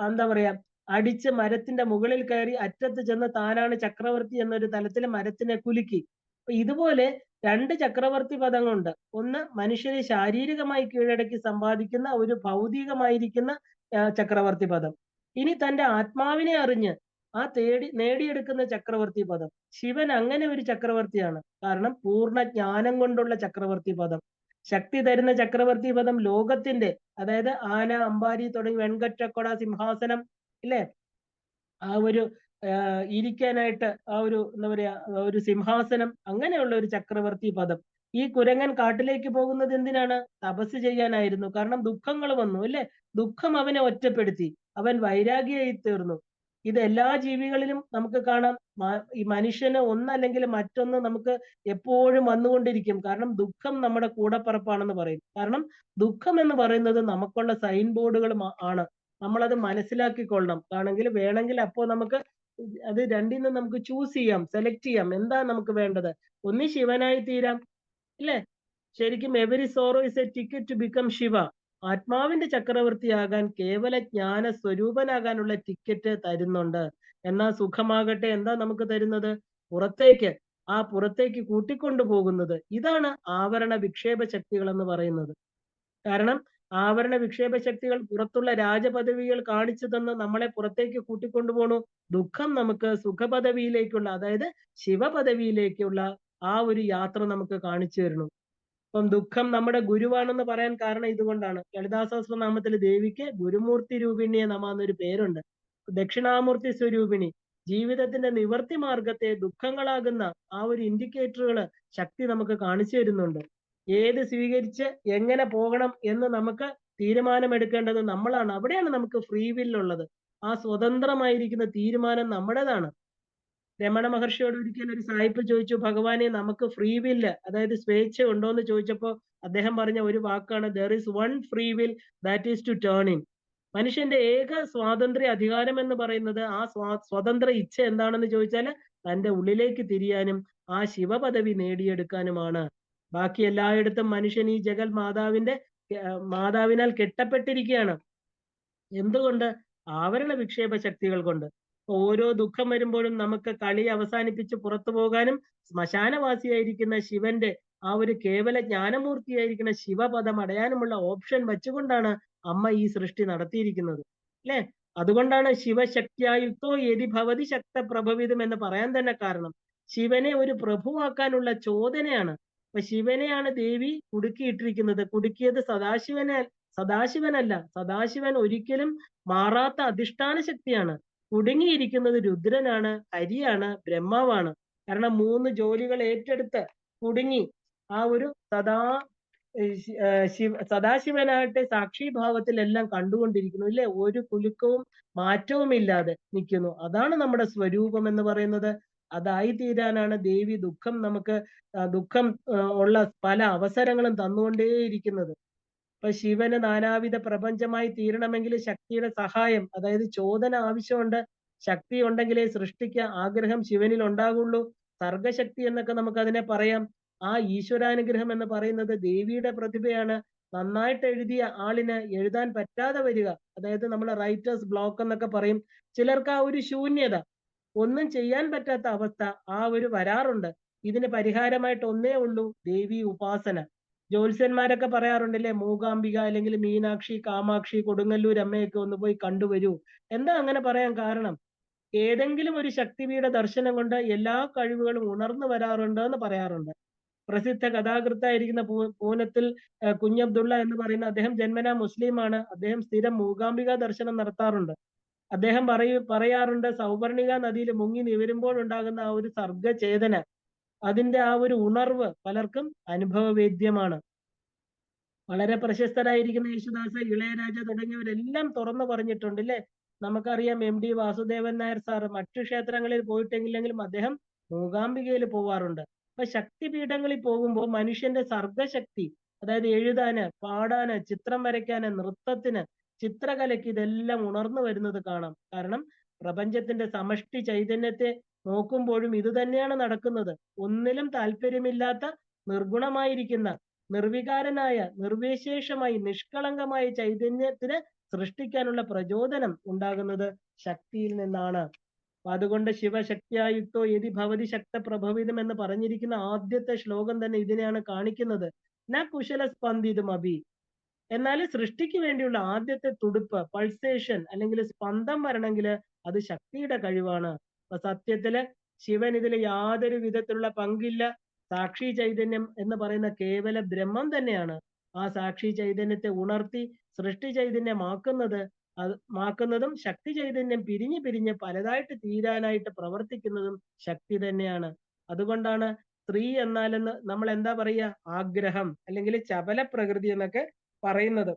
എന്താ പറയാ അടിച്ച് മരത്തിന്റെ മുകളിൽ കയറി അറ്റത്ത് ചെന്ന് താനാണ് ചക്രവർത്തി എന്നൊരു തലത്തിൽ മരത്തിനെ കുലുക്കി. ഇതുപോലെ രണ്ട് ചക്രവർത്തി പദങ്ങളുണ്ട്. ഒന്ന് മനുഷ്യരെ ശാരീരികമായി കീഴടക്കി സമ്പാദിക്കുന്ന ഒരു ഭൗതികമായിരിക്കുന്ന ചക്രവർത്തി പദം. ഇനി തന്റെ ആത്മാവിനെ അറിഞ്ഞ് നേടിയെടുക്കുന്ന ചക്രവർത്തി പദം. ശിവൻ അങ്ങനെ ഒരു ചക്രവർത്തിയാണ്. കാരണം പൂർണ്ണ ജ്ഞാനം കൊണ്ടുള്ള ചക്രവർത്തി പദം. ശക്തി തരുന്ന ചക്രവർത്തി പദം ലോകത്തിന്റെ, അതായത് ആന, അമ്പാരി തുടങ്ങി വെൺകറ്റക്കൊട, സിംഹാസനം, ഇല്ലേ? ആ ഒരു ഇരിക്കാനായിട്ട് ആ ഒരു എന്താ പറയാ ഒരു സിംഹാസനം, അങ്ങനെയുള്ള ഒരു ചക്രവർത്തി പദം. ഈ കുരങ്ങൻ കാട്ടിലേക്ക് പോകുന്നത് എന്തിനാണ്? തപസ് ചെയ്യാനായിരുന്നു. കാരണം ദുഃഖങ്ങൾ വന്നു, അല്ലെ? ദുഃഖം അവനെ ഒറ്റപ്പെടുത്തി, അവൻ വൈരാഗിയായി തീർന്നു. ഇത് എല്ലാ ജീവികളിലും നമുക്ക് കാണാം. ഈ മനുഷ്യന് ഒന്നല്ലെങ്കിൽ മറ്റൊന്ന് നമുക്ക് എപ്പോഴും വന്നുകൊണ്ടിരിക്കും. കാരണം ദുഃഖം നമ്മുടെ കൂടപ്പറപ്പാണെന്ന് പറയും. കാരണം ദുഃഖം എന്ന് പറയുന്നത് നമുക്കുള്ള സൈൻ ബോർഡുകൾ ആണ്. നമ്മളത് മനസ്സിലാക്കിക്കൊള്ളണം. വേണമെങ്കിൽ അപ്പോൾ നമുക്ക് അത് രണ്ടിൽ നിന്ന് നമുക്ക് ചൂസ് ചെയ്യാം, സെലക്ട് ചെയ്യാം. എന്താ നമുക്ക് വേണ്ടത്? ഒന്ന് ശിവനായി തീരാം, ഇല്ലേ? ശരിക്കും every sorrow is a ticket to become Shiva. ആത്മാവിന്റെ ചക്രവർത്തിയാകാൻ, കേവല ജ്ഞാന സ്വരൂപനാകാനുള്ള ടിക്കറ്റ് തരുന്നുണ്ട്. എന്നാൽ സുഖമാകട്ടെ എന്താ നമുക്ക് തരുന്നത്? പുറത്തേക്ക് കൂട്ടിക്കൊണ്ടു പോകുന്നത്. ഇതാണ് ആവരണ വിക്ഷേപ ശക്തികൾ എന്ന് പറയുന്നത്. കാരണം ആവരണ വിക്ഷേപ ശക്തികൾ പുറത്തുള്ള രാജപദവികൾ കാണിച്ചു തന്ന് നമ്മളെ പുറത്തേക്ക് കൂട്ടിക്കൊണ്ടുപോകണു. ദുഃഖം നമുക്ക് സുഖപദവിയിലേക്കുള്ള, അതായത് ശിവപദവിയിലേക്കുള്ള ആ ഒരു യാത്ര നമുക്ക് കാണിച്ചു തരുന്നു. അപ്പം ദുഃഖം നമ്മുടെ ഗുരുവാണെന്ന് പറയാൻ കാരണം ഇതുകൊണ്ടാണ്. ലളിതാ സഹസ്രനാമത്തിൽ ദേവിക്ക് ഗുരുമൂർത്തി രൂപിണിയെ നമ എന്നൊരു പേരുണ്ട്. ദക്ഷിണാമൂർത്തി സ്വരൂപിണി. ജീവിതത്തിന്റെ നിവർത്തി മാർഗത്തെ ദുഃഖങ്ങളാകുന്ന ആ ഒരു ഇൻഡിക്കേറ്ററുകൾ ശക്തി നമുക്ക് കാണിച്ചു തരുന്നുണ്ട്. ഏത് സ്വീകരിച്ച് എങ്ങനെ പോകണം എന്ന് നമുക്ക് തീരുമാനമെടുക്കേണ്ടത് നമ്മളാണ്. അവിടെയാണ് നമുക്ക് ഫ്രീ വില്ലുള്ളത്. ആ സ്വതന്ത്രമായിരിക്കുന്ന തീരുമാനം നമ്മുടേതാണ്. രമണ മഹർഷിയോട് ഒരിക്കൽ ഒരു സായിപ്പ് ചോദിച്ചു, ഭഗവാനെ നമുക്ക് ഫ്രീ വില്ല്, അതായത് സ്വേച്ഛ ഉണ്ടോ എന്ന് ചോദിച്ചപ്പോൾ അദ്ദേഹം പറഞ്ഞ ഒരു വാക്കാണ്, there is one free will, that is to turn in. മനുഷ്യന്റെ ഏക സ്വാതന്ത്ര്യ അധികാരം എന്ന് പറയുന്നത് ആ സ്വതന്ത്ര ഇച്ഛ എന്താണെന്ന് ചോദിച്ചാൽ തന്റെ ഉള്ളിലേക്ക് തിരിയാനും ആ ശിവപദവി നേടിയെടുക്കാനുമാണ്. ബാക്കി എല്ലായിടത്തും മനുഷ്യൻ ഈ ജഗൽ മാതാവിനാൽ കെട്ടപ്പെട്ടിരിക്കുകയാണ്. എന്തുകൊണ്ട്? ആവരണ വിക്ഷേപ ശക്തികൾ കൊണ്ട്. ഓരോ ദുഃഖം വരുമ്പോഴും നമുക്ക് കളി അവസാനിപ്പിച്ച് പുറത്തു പോകാനും ശ്മശാനവാസിയായിരിക്കുന്ന ശിവന്റെ ആ ഒരു കേവല ജ്ഞാനമൂർത്തിയായിരിക്കുന്ന ശിവപദം അടയാനുമുള്ള ഓപ്ഷൻ വെച്ചുകൊണ്ടാണ് അമ്മ ഈ സൃഷ്ടി നടത്തിയിരിക്കുന്നത്, അല്ലെ? അതുകൊണ്ടാണ് ശിവശക്തിയായുക്തോ യതി ഭവതി ശക്ത പ്രഭവിതം എന്ന് പറയാൻ തന്നെ കാരണം ശിവനെ ഒരു പ്രഭുവാക്കാനുള്ള ചോദനയാണ്. അപ്പൊ ശിവനെയാണ് ദേവി കുടുക്കിയിട്ടിരിക്കുന്നത്. കുടുക്കിയത് സദാശിവനല്ല. സദാശിവൻ ഒരിക്കലും മാറാത്ത അധിഷ്ഠാന ശക്തിയാണ്. കുടുങ്ങിയിരിക്കുന്നത് രുദ്രനാണ്, ഹരിയാണ്, ബ്രഹ്മാവാണ്. കാരണം 3 ജോലികൾ ഏറ്റെടുത്ത് കുടുങ്ങി ആ ഒരു സദാശിവനായിട്ട് സാക്ഷിഭാവത്തിൽ എല്ലാം കണ്ടുകൊണ്ടിരിക്കുന്നു, ഇല്ലേ? ഒരു കുലുക്കവും മാറ്റവും ഇല്ലാതെ നിൽക്കുന്നു. അതാണ് നമ്മുടെ സ്വരൂപം എന്ന് പറയുന്നത്. അതായി തീരാനാണ് ദേവി ദുഃഖം ഉള്ള പല അവസരങ്ങളും തന്നുകൊണ്ടേയിരിക്കുന്നത്. അപ്പൊ ശിവന് നാനാവിധ പ്രപഞ്ചമായി തീരണമെങ്കിൽ ശക്തിയുടെ സഹായം, അതായത് ചോദന ആവശ്യമുണ്ട്. ശക്തി ഉണ്ടെങ്കിലേ സൃഷ്ടിക്ക് ആഗ്രഹം ശിവനിൽ ഉണ്ടാകുള്ളൂ. സർഗശക്തി എന്നൊക്കെ നമുക്ക് അതിനെ പറയാം. ആ ഈശ്വരാനുഗ്രഹം എന്ന് പറയുന്നത് ദേവിയുടെ പ്രതിഭയാണ്. നന്നായിട്ട് എഴുതിയ ആളിന് എഴുതാൻ പറ്റാതെ വരിക, അതായത് നമ്മൾ റൈറ്റേഴ്സ് ബ്ലോക്ക് എന്നൊക്കെ പറയും. ചിലർക്ക് ആ ഒരു ശൂന്യത, ഒന്നും ചെയ്യാൻ പറ്റാത്ത അവസ്ഥ വരാറുണ്ട്. ഇതിന് പരിഹാരമായിട്ട് ഒന്നേ ഉള്ളൂ, ദേവി ഉപാസന. ജ്യോത്സ്യന്മാരൊക്കെ പറയാറുണ്ടല്ലേ, മൂകാംബിക അല്ലെങ്കിൽ മീനാക്ഷി, കാമാക്ഷി, കൊടുങ്ങല്ലൂർ അമ്മയൊക്കെ ഒന്ന് പോയി കണ്ടുവരൂ. എന്താ അങ്ങനെ പറയാൻ കാരണം? ഏതെങ്കിലും ഒരു ശക്തിയുടെ ദർശനം കൊണ്ട് എല്ലാ കഴിവുകളും ഉണർന്നു വരാറുണ്ട് എന്ന് പറയാറുണ്ട്. പ്രസിദ്ധ കഥാകൃത്തായിരിക്കുന്ന പൂനത്തിൽ കുഞ്ഞബ്ദുള്ള എന്ന് പറയുന്ന അദ്ദേഹം ജന്മനാ മുസ്ലിമാണ്. അദ്ദേഹം സ്ഥിരം മൂകാംബിക ദർശനം നടത്താറുണ്ട്. അദ്ദേഹം പറയാറുണ്ട്, സൗവർണിക നദിയിൽ മുങ്ങി നിവരുമ്പോൾ ഉണ്ടാകുന്ന ആ ഒരു സർഗചേതന, അതിന്റെ ആ ഒരു ഉണർവ് പലർക്കും അനുഭവവേദ്യമാണ്. വളരെ പ്രശസ്തരായിരിക്കുന്ന യേശുദാസ്, ഇളയരാജ തുടങ്ങിയവരെല്ലാം തുറന്നു പറഞ്ഞിട്ടുണ്ട്, അല്ലെ? നമുക്കറിയാം MD വാസുദേവൻ നായർ സാർ മറ്റു ക്ഷേത്രങ്ങളിൽ പോയിട്ടെങ്കിലെങ്കിലും അദ്ദേഹം മൂകാംബികയിൽ പോവാറുണ്ട്. അപ്പൊ ശക്തിപീഠങ്ങളിൽ പോകുമ്പോൾ മനുഷ്യന്റെ സർഗശക്തി, അതായത് എഴുതാന്, പാടാന്, ചിത്രം വരയ്ക്കാന്, നൃത്തത്തിന്, ചിത്രകലയ്ക്ക് ഇതെല്ലാം ഉണർന്നു വരുന്നത് കാണാം. കാരണം പ്രപഞ്ചത്തിന്റെ സമഷ്ടി ചൈതന്യത്തെ നോക്കുമ്പോഴും ഇത് തന്നെയാണ് നടക്കുന്നത്. ഒന്നിലും താല്പര്യമില്ലാത്ത നിർഗുണമായിരിക്കുന്ന, നിർവികാരനായ, നിർവിശേഷമായി, നിഷ്കളങ്കമായ ചൈതന്യത്തിന് സൃഷ്ടിക്കാനുള്ള പ്രചോദനം ഉണ്ടാകുന്നത് ശക്തിയിൽ നിന്നാണ്. അതുകൊണ്ട് ശിവശക്തിയായുക്തോ യതി ഭവതി ശക്ത പ്രഭവിതം എന്ന് പറഞ്ഞിരിക്കുന്ന ആദ്യത്തെ ശ്ലോകം തന്നെ ഇതിനെയാണ് കാണിക്കുന്നത്. ന കുശല സ്പന്ദിതും അഭി. എന്നാൽ സൃഷ്ടിക്ക് വേണ്ടിയുള്ള ആദ്യത്തെ തുടുപ്പ്, പൾസേഷൻ അല്ലെങ്കിൽ സ്പന്ദം വരണമെങ്കിൽ അത് ശക്തിയുടെ കഴിവാണ്. അപ്പൊ സത്യത്തില് ശിവൻ ഇതിൽ യാതൊരു വിധത്തിലുള്ള പങ്കില്ല. സാക്ഷി ചൈതന്യം എന്ന് പറയുന്ന കേവല ബ്രഹ്മം തന്നെയാണ്. ആ സാക്ഷി ചൈതന്യത്തെ ഉണർത്തി സൃഷ്ടി ചൈതന്യമാക്കുന്നതും ശക്തി ചൈതന്യം പിരിഞ്ഞ് പിരിഞ്ഞ് പലതായിട്ട് തീരാനായിട്ട് പ്രവർത്തിക്കുന്നതും ശക്തി തന്നെയാണ്. അതുകൊണ്ടാണ് സ്ത്രീ എന്നാലെന്ന് നമ്മൾ എന്താ പറയുക, ആഗ്രഹം അല്ലെങ്കിൽ ചപല പ്രകൃതി എന്നൊക്കെ പറയുന്നത്.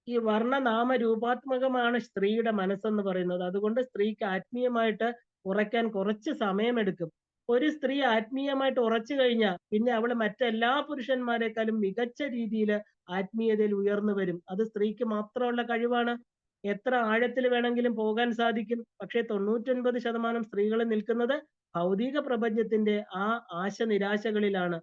ഈ വർണ്ണനാമ രൂപാത്മകമാണ് സ്ത്രീയുടെ മനസ്സെന്ന് പറയുന്നത്. അതുകൊണ്ട് സ്ത്രീക്ക് ആത്മീയമായിട്ട് ഉറയ്ക്കാൻ കുറച്ച് സമയമെടുക്കും. ഒരു സ്ത്രീ ആത്മീയമായിട്ട് ഉറച്ചു കഴിഞ്ഞാൽ പിന്നെ അവള് മറ്റെല്ലാ പുരുഷന്മാരെക്കാളും മികച്ച രീതിയിൽ ആത്മീയതയിൽ ഉയർന്നു വരും. അത് സ്ത്രീക്ക് മാത്രമുള്ള കഴിവാണ്. എത്ര ആഴത്തിൽ വേണമെങ്കിലും പോകാൻ സാധിക്കും. പക്ഷെ 99% സ്ത്രീകൾ നിൽക്കുന്നത് ഭൗതിക പ്രപഞ്ചത്തിന്റെ ആ ആശ നിരാശകളിലാണ്.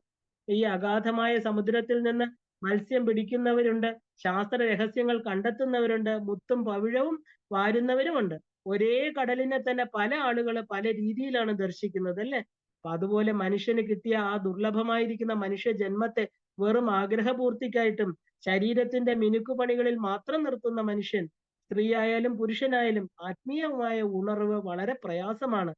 ഈ അഗാധമായ സമുദ്രത്തിൽ നിന്ന് മത്സ്യം പിടിക്കുന്നവരുണ്ട്, ശാസ്ത്ര രഹസ്യങ്ങൾ കണ്ടെത്തുന്നവരുണ്ട്, മുത്തും പവിഴവും വാരുന്നവരുമുണ്ട്. ഒരേ കടലിനെ തന്നെ പല ആളുകൾ പല രീതിയിലാണ് ദർശിക്കുന്നത്, അല്ലെ? അപ്പൊ അതുപോലെ മനുഷ്യന് കിട്ടിയ ആ ദുർലഭമായിരിക്കുന്ന മനുഷ്യ ജന്മത്തെ വെറും ആഗ്രഹപൂർത്തിക്കായിട്ടും ശരീരത്തിന്റെ മിനുക്കുപണികളിൽ മാത്രം നിർത്തുന്ന മനുഷ്യൻ, സ്ത്രീ ആയാലും പുരുഷനായാലും ആത്മീയമായ ഉണർവ് വളരെ പ്രയാസമാണ്.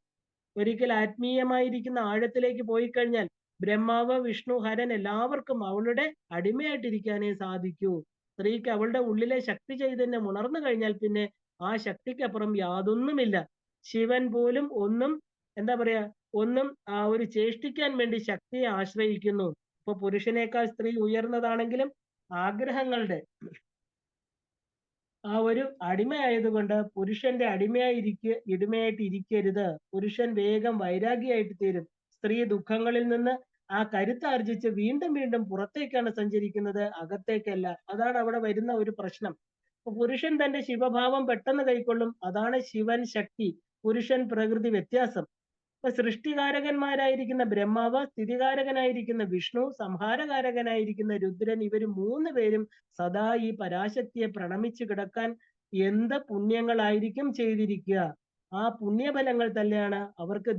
ഒരിക്കൽ ആത്മീയമായിരിക്കുന്ന ആഴത്തിലേക്ക് പോയി കഴിഞ്ഞാൽ ബ്രഹ്മാവ്, വിഷ്ണു, ഹരൻ എല്ലാവർക്കും അവളുടെ അടിമയായിട്ടിരിക്കാനേ സാധിക്കൂ. സ്ത്രീക്ക് അവളുടെ ഉള്ളിലെ ശക്തി ചൈതന്യം ഉണർന്നു കഴിഞ്ഞാൽ പിന്നെ ആ ശക്തിക്കപ്പുറം യാതൊന്നുമില്ല. ശിവൻ പോലും എന്താ പറയാ ഒന്നും ആ ഒരു ചേഷ്ടിക്കാൻ വേണ്ടി ശക്തിയെ ആശ്രയിക്കുന്നു. ഇപ്പൊ പുരുഷനേക്കാൾ സ്ത്രീ ഉയർന്നതാണെങ്കിലും ആഗ്രഹങ്ങളുടെ ആ ഒരു അടിമയായതുകൊണ്ട് പുരുഷന്റെ ഇടിമയായിട്ട് ഇരിക്കരുത്. പുരുഷൻ വേഗം വൈരാഗിയായിട്ട് തീരും. സ്ത്രീ ദുഃഖങ്ങളിൽ നിന്ന് ആ കരുത്താർജിച്ച് വീണ്ടും വീണ്ടും പുറത്തേക്കാണ് സഞ്ചരിക്കുന്നത്, അകത്തേക്കല്ല. അതാണ് അവിടെ വരുന്ന ഒരു പ്രശ്നം. പുരുഷൻ തന്റെ ശിവഭാവം പെട്ടെന്ന് കൈക്കൊള്ളും. അതാണ് ശിവൻ ശക്തി, പുരുഷൻ പ്രകൃതി വ്യത്യാസം. ഇപ്പൊ സൃഷ്ടികാരകന്മാരായിരിക്കുന്ന ബ്രഹ്മാവ്, സ്ഥിതികാരകനായിരിക്കുന്ന വിഷ്ണു, സംഹാരകാരകനായിരിക്കുന്ന രുദ്രൻ, ഇവര് മൂന്ന് പേരും സദാ ഈ പരാശക്തിയെ പ്രണമിച്ചു കിടക്കാൻ എന്ത് പുണ്യങ്ങളായിരിക്കും ചെയ്തിരിക്കുക. ആ പുണ്യഫലങ്ങൾ തന്നെയാണ് അവർക്ക്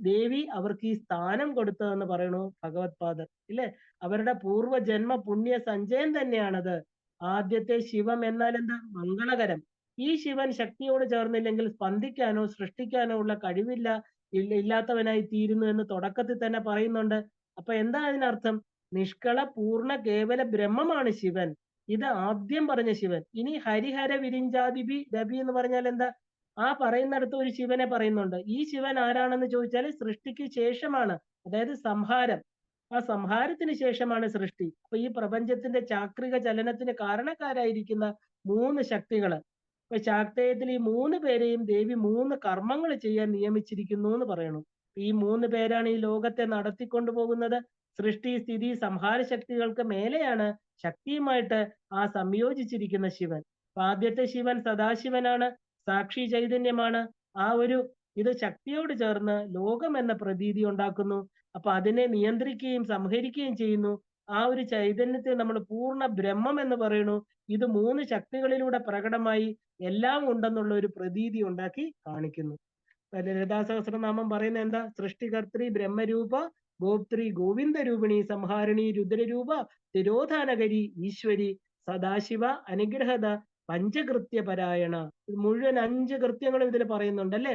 ദേവി അവർക്ക് ഈ സ്ഥാനം കൊടുത്തതെന്ന് പറയണു ഭഗവത് പാദർ, ഇല്ലേ? അവരുടെ പൂർവ്വജന്മ പുണ്യ സഞ്ചയം തന്നെയാണത്. ആദ്യത്തെ ശിവം എന്നാൽ എന്താ? മംഗളകരം. ഈ ശിവൻ ശക്തിയോട് ചേർന്നില്ലെങ്കിൽ സ്പന്ദിക്കാനോ സൃഷ്ടിക്കാനോ ഉള്ള കഴിവില്ല, ഇല്ലാത്തവനായി തീരുന്നു എന്ന് തുടക്കത്തിൽ തന്നെ പറയുന്നുണ്ട്. അപ്പൊ എന്താ അതിനർത്ഥം? നിഷ്കള പൂർണ്ണ കേവല ബ്രഹ്മമാണ് ശിവൻ. ഇത് ആദ്യം പറഞ്ഞ ശിവൻ. ഇനി ഹരിഹര വിരിഞ്ചാദിബി രബി എന്ന് പറഞ്ഞാൽ എന്താ? ആ പറയുന്നിടത്ത് ഒരു ശിവനെ പറയുന്നുണ്ട്. ഈ ശിവൻ ആരാണെന്ന് ചോദിച്ചാൽ സൃഷ്ടിക്ക് ശേഷമാണ്, അതായത് സംഹാരം. ആ സംഹാരത്തിന് ശേഷമാണ് സൃഷ്ടി. അപ്പൊ ഈ പ്രപഞ്ചത്തിന്റെ ചാക്രിക ചലനത്തിന് കാരണക്കാരായിരിക്കുന്ന മൂന്ന് ശക്തികള്, ഇപ്പൊ ശാക്തേയത്തിൽ ഈ മൂന്ന് പേരെയും ദേവി മൂന്ന് കർമ്മങ്ങൾ ചെയ്യാൻ നിയമിച്ചിരിക്കുന്നു എന്ന് പറയണു. ഈ മൂന്ന് പേരാണ് ഈ ലോകത്തെ നടത്തിക്കൊണ്ടു പോകുന്നത്. സൃഷ്ടി സ്ഥിതി സംഹാര ശക്തികൾക്ക് മേലെയാണ് ശക്തിയുമായിട്ട് ആ സംയോജിച്ചിരിക്കുന്ന ശിവൻ. അപ്പൊ ആദ്യത്തെ ശിവൻ സദാശിവനാണ്, സാക്ഷി ചൈതന്യമാണ്. ആ ഒരു ഇത് ശക്തിയോട് ചേർന്ന് ലോകം എന്ന പ്രതീതി ഉണ്ടാക്കുന്നു. അപ്പൊ അതിനെ നിയന്ത്രിക്കുകയും സംഹരിക്കുകയും ചെയ്യുന്നു. ആ ഒരു ചൈതന്യത്തെ നമ്മൾ പൂർണ്ണ ബ്രഹ്മം എന്ന് പറയുന്നു. ഇത് മൂന്ന് ശക്തികളിലൂടെ പ്രകടമായി എല്ലാം ഉണ്ടെന്നുള്ള ഒരു പ്രതീതി ഉണ്ടാക്കി കാണിക്കുന്നു. ലളിതാ സഹസ്രനാമം പറയുന്നത് എന്താ? സൃഷ്ടികർत्री ബ്രഹ്മരൂപ, ഗോപ്ത്രി ഗോവിന്ദ രൂപിണി, സംഹാരിണി രുദ്രരൂപ, തിരോധാനകരി ഈശ്വരി, സദാശിവ അനുഗ്രഹത, പഞ്ചകൃത്യ പരായണ. മുഴുവൻ 5 കൃത്യങ്ങളും ഇതിൽ പറയുന്നുണ്ട് അല്ലെ?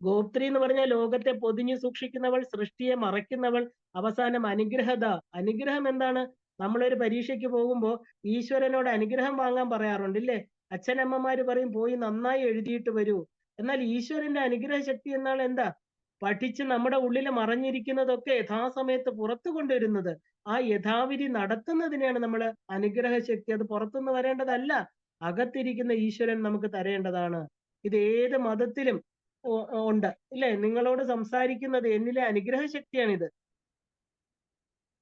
ഗോപ്ത്രി എന്ന് പറഞ്ഞാൽ ലോകത്തെ പൊതിഞ്ഞു സൂക്ഷിക്കുന്നവൾ, സൃഷ്ടിയെ മറയ്ക്കുന്നവൾ. അവസാനം അനുഗ്രഹത. അനുഗ്രഹം എന്താണ്? നമ്മളൊരു പരീക്ഷയ്ക്ക് പോകുമ്പോൾ ഈശ്വരനോട് അനുഗ്രഹം വാങ്ങാൻ പറയാറുണ്ട് ഇല്ലേ? അച്ഛനമ്മമാര് പറയും പോയി നന്നായി എഴുതിയിട്ട് വരൂ. എന്നാൽ ഈശ്വരന്റെ അനുഗ്രഹ ശക്തി എന്നാൽ എന്താ? പഠിച്ച് നമ്മുടെ ഉള്ളിൽ മറഞ്ഞിരിക്കുന്നതൊക്കെ യഥാസമയത്ത് പുറത്തു കൊണ്ടുവരുന്നത്. ആ യഥാവിധി നടത്തുന്നതിനെയാണ് നമ്മൾ അനുഗ്രഹ ശക്തി. അത് പുറത്തുനിന്ന് വരേണ്ടതല്ല, അകത്തിരിക്കുന്ന ഈശ്വരൻ നമുക്ക് തരേണ്ടതാണ്. ഇത് ഏത് മതത്തിലും ഉണ്ട് ഇല്ലേ? നിങ്ങളോട് സംസാരിക്കുന്നത് എന്നിലെ അനുഗ്രഹ ശക്തിയാണിത്.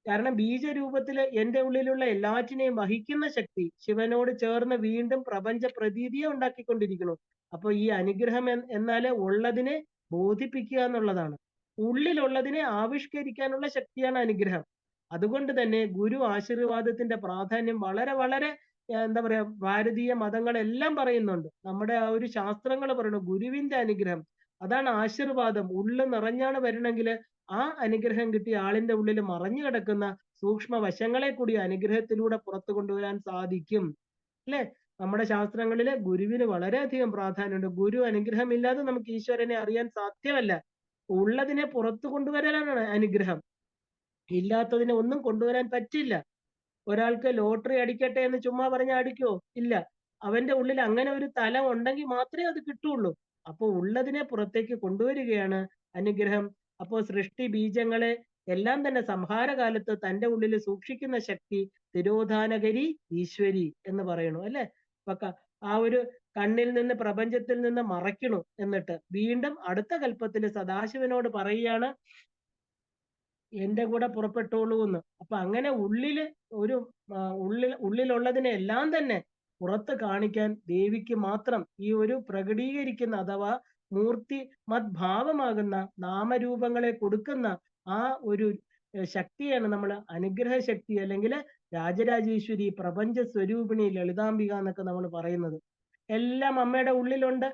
കാരണം ബീജരൂപത്തില് എന്റെ ഉള്ളിലുള്ള എല്ലാറ്റിനെയും വഹിക്കുന്ന ശക്തി ശിവനോട് ചേർന്ന് വീണ്ടും പ്രപഞ്ച പ്രതീതിയെ ഉണ്ടാക്കിക്കൊണ്ടിരിക്കുന്നു. അപ്പൊ ഈ അനുഗ്രഹം എന്നാല് ഉള്ളതിനെ ബോധിപ്പിക്കുക എന്നുള്ളതാണ്. ഉള്ളിലുള്ളതിനെ ആവിഷ്കരിക്കാനുള്ള ശക്തിയാണ് അനുഗ്രഹം. അതുകൊണ്ട് തന്നെ ഗുരു ആശീർവാദത്തിന്റെ പ്രാധാന്യം വളരെ വളരെ എന്താ പറയാ, ഭാരതീയ മതങ്ങളെല്ലാം പറയുന്നുണ്ട്. നമ്മുടെ ആ ഒരു ശാസ്ത്രങ്ങൾ പറയുന്നു ഗുരുവിന്റെ അനുഗ്രഹം, അതാണ് ആശീർവാദം. ഉള്ളു നിറഞ്ഞാണ് വരണമെങ്കിൽ ആ അനുഗ്രഹം കിട്ടിയ ആളിന്റെ ഉള്ളിൽ മറഞ്ഞു കിടക്കുന്ന സൂക്ഷ്മ വശങ്ങളെ കൂടി അനുഗ്രഹത്തിലൂടെ പുറത്തു കൊണ്ടുവരാൻ സാധിക്കും അല്ലെ? നമ്മുടെ ശാസ്ത്രങ്ങളില് ഗുരുവിന് വളരെയധികം പ്രാധാന്യമുണ്ട്. ഗുരു അനുഗ്രഹമില്ലാതെ നമുക്ക് ഈശ്വരനെ അറിയാൻ സാധ്യമല്ല. ഉള്ളതിനെ പുറത്തു കൊണ്ടുവരാനാണ് അനുഗ്രഹം, ഇല്ലാത്തതിനെ ഒന്നും കൊണ്ടുവരാൻ പറ്റില്ല. ഒരാൾക്ക് ലോട്ടറി അടിക്കട്ടെ എന്ന് ചുമ്മാ പറഞ്ഞാൽ അടിക്കോ? ഇല്ല. അവന്റെ ഉള്ളിൽ അങ്ങനെ ഒരു തലം ഉണ്ടെങ്കിൽ മാത്രമേ അത് കിട്ടുള്ളൂ. അപ്പൊ ഉള്ളതിനെ പുറത്തേക്ക് കൊണ്ടുവരികയാണ് അനുഗ്രഹം. അപ്പോ സൃഷ്ടി ബീജങ്ങളെ എല്ലാം തന്നെ സംഹാരകാലത്ത് തന്റെ ഉള്ളിൽ സൂക്ഷിക്കുന്ന ശക്തി തിരോധാനകരി ഈശ്വരി എന്ന് പറയണു അല്ലെ? അപ്പൊ ആ ഒരു കണ്ണിൽ നിന്ന് പ്രപഞ്ചത്തിൽ നിന്ന് മറയ്ക്കണു. എന്നിട്ട് വീണ്ടും അടുത്ത കൽപ്പത്തിൽ സദാശിവനോട് പറയുകയാണ് എന്റെ കൂടെ പുറപ്പെട്ടോളൂ എന്ന്. അപ്പൊ അങ്ങനെ ഉള്ളില് ഒരു ഉള്ളിലുള്ളതിനെ എല്ലാം തന്നെ പുറത്ത് കാണിക്കാൻ ദേവിക്ക് മാത്രം ഈ ഒരു പ്രകടീകരിക്കുന്ന അഥവാ മൂർത്തി മദ്ഭാവമാകുന്ന നാമരൂപങ്ങളെ കൊടുക്കുന്ന ആ ഒരു ശക്തിയാണ് നമ്മൾ അനുഗ്രഹ ശക്തി, അല്ലെങ്കിൽ രാജരാജേശ്വരി, പ്രപഞ്ച സ്വരൂപിണി, ലളിതാംബിക എന്നൊക്കെ നമ്മൾ പറയുന്നത്. എല്ലാം അമ്മയുടെ ഉള്ളിലുണ്ട്.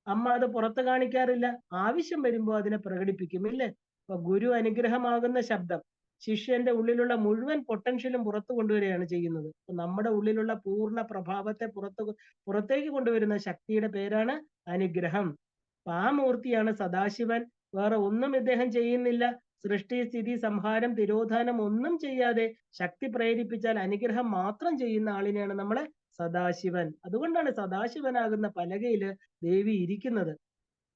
അമ്മ അത് പുറത്ത് കാണിക്കാറില്ല, ആവശ്യം വരുമ്പോൾ അതിനെ പ്രകടിപ്പിക്കും ഇല്ലേ? അപ്പൊ ഗുരു അനുഗ്രഹമാകുന്ന ശബ്ദം ശിഷ്യന്റെ ഉള്ളിലുള്ള മുഴുവൻ പൊട്ടൻഷ്യലും പുറത്തു കൊണ്ടുവരികയാണ് ചെയ്യുന്നത്. നമ്മുടെ ഉള്ളിലുള്ള പൂർണ്ണ പ്രഭാവത്തെ പുറത്തേക്ക് കൊണ്ടുവരുന്ന ശക്തിയുടെ പേരാണ് അനുഗ്രഹം. ആ മൂർത്തിയാണ് സദാശിവൻ. വേറെ ഒന്നും ഇദ്ദേഹം ചെയ്യുന്നില്ല. സൃഷ്ടി സ്ഥിതി സംഹാരം തിരോധാനം ഒന്നും ചെയ്യാതെ ശക്തി പ്രേരിപ്പിച്ചാൽ അനുഗ്രഹം മാത്രം ചെയ്യുന്ന ആളിനെയാണ് നമ്മളെ സദാശിവൻ. അതുകൊണ്ടാണ് സദാശിവനാകുന്ന പലകയില് ദേവി ഇരിക്കുന്നത്.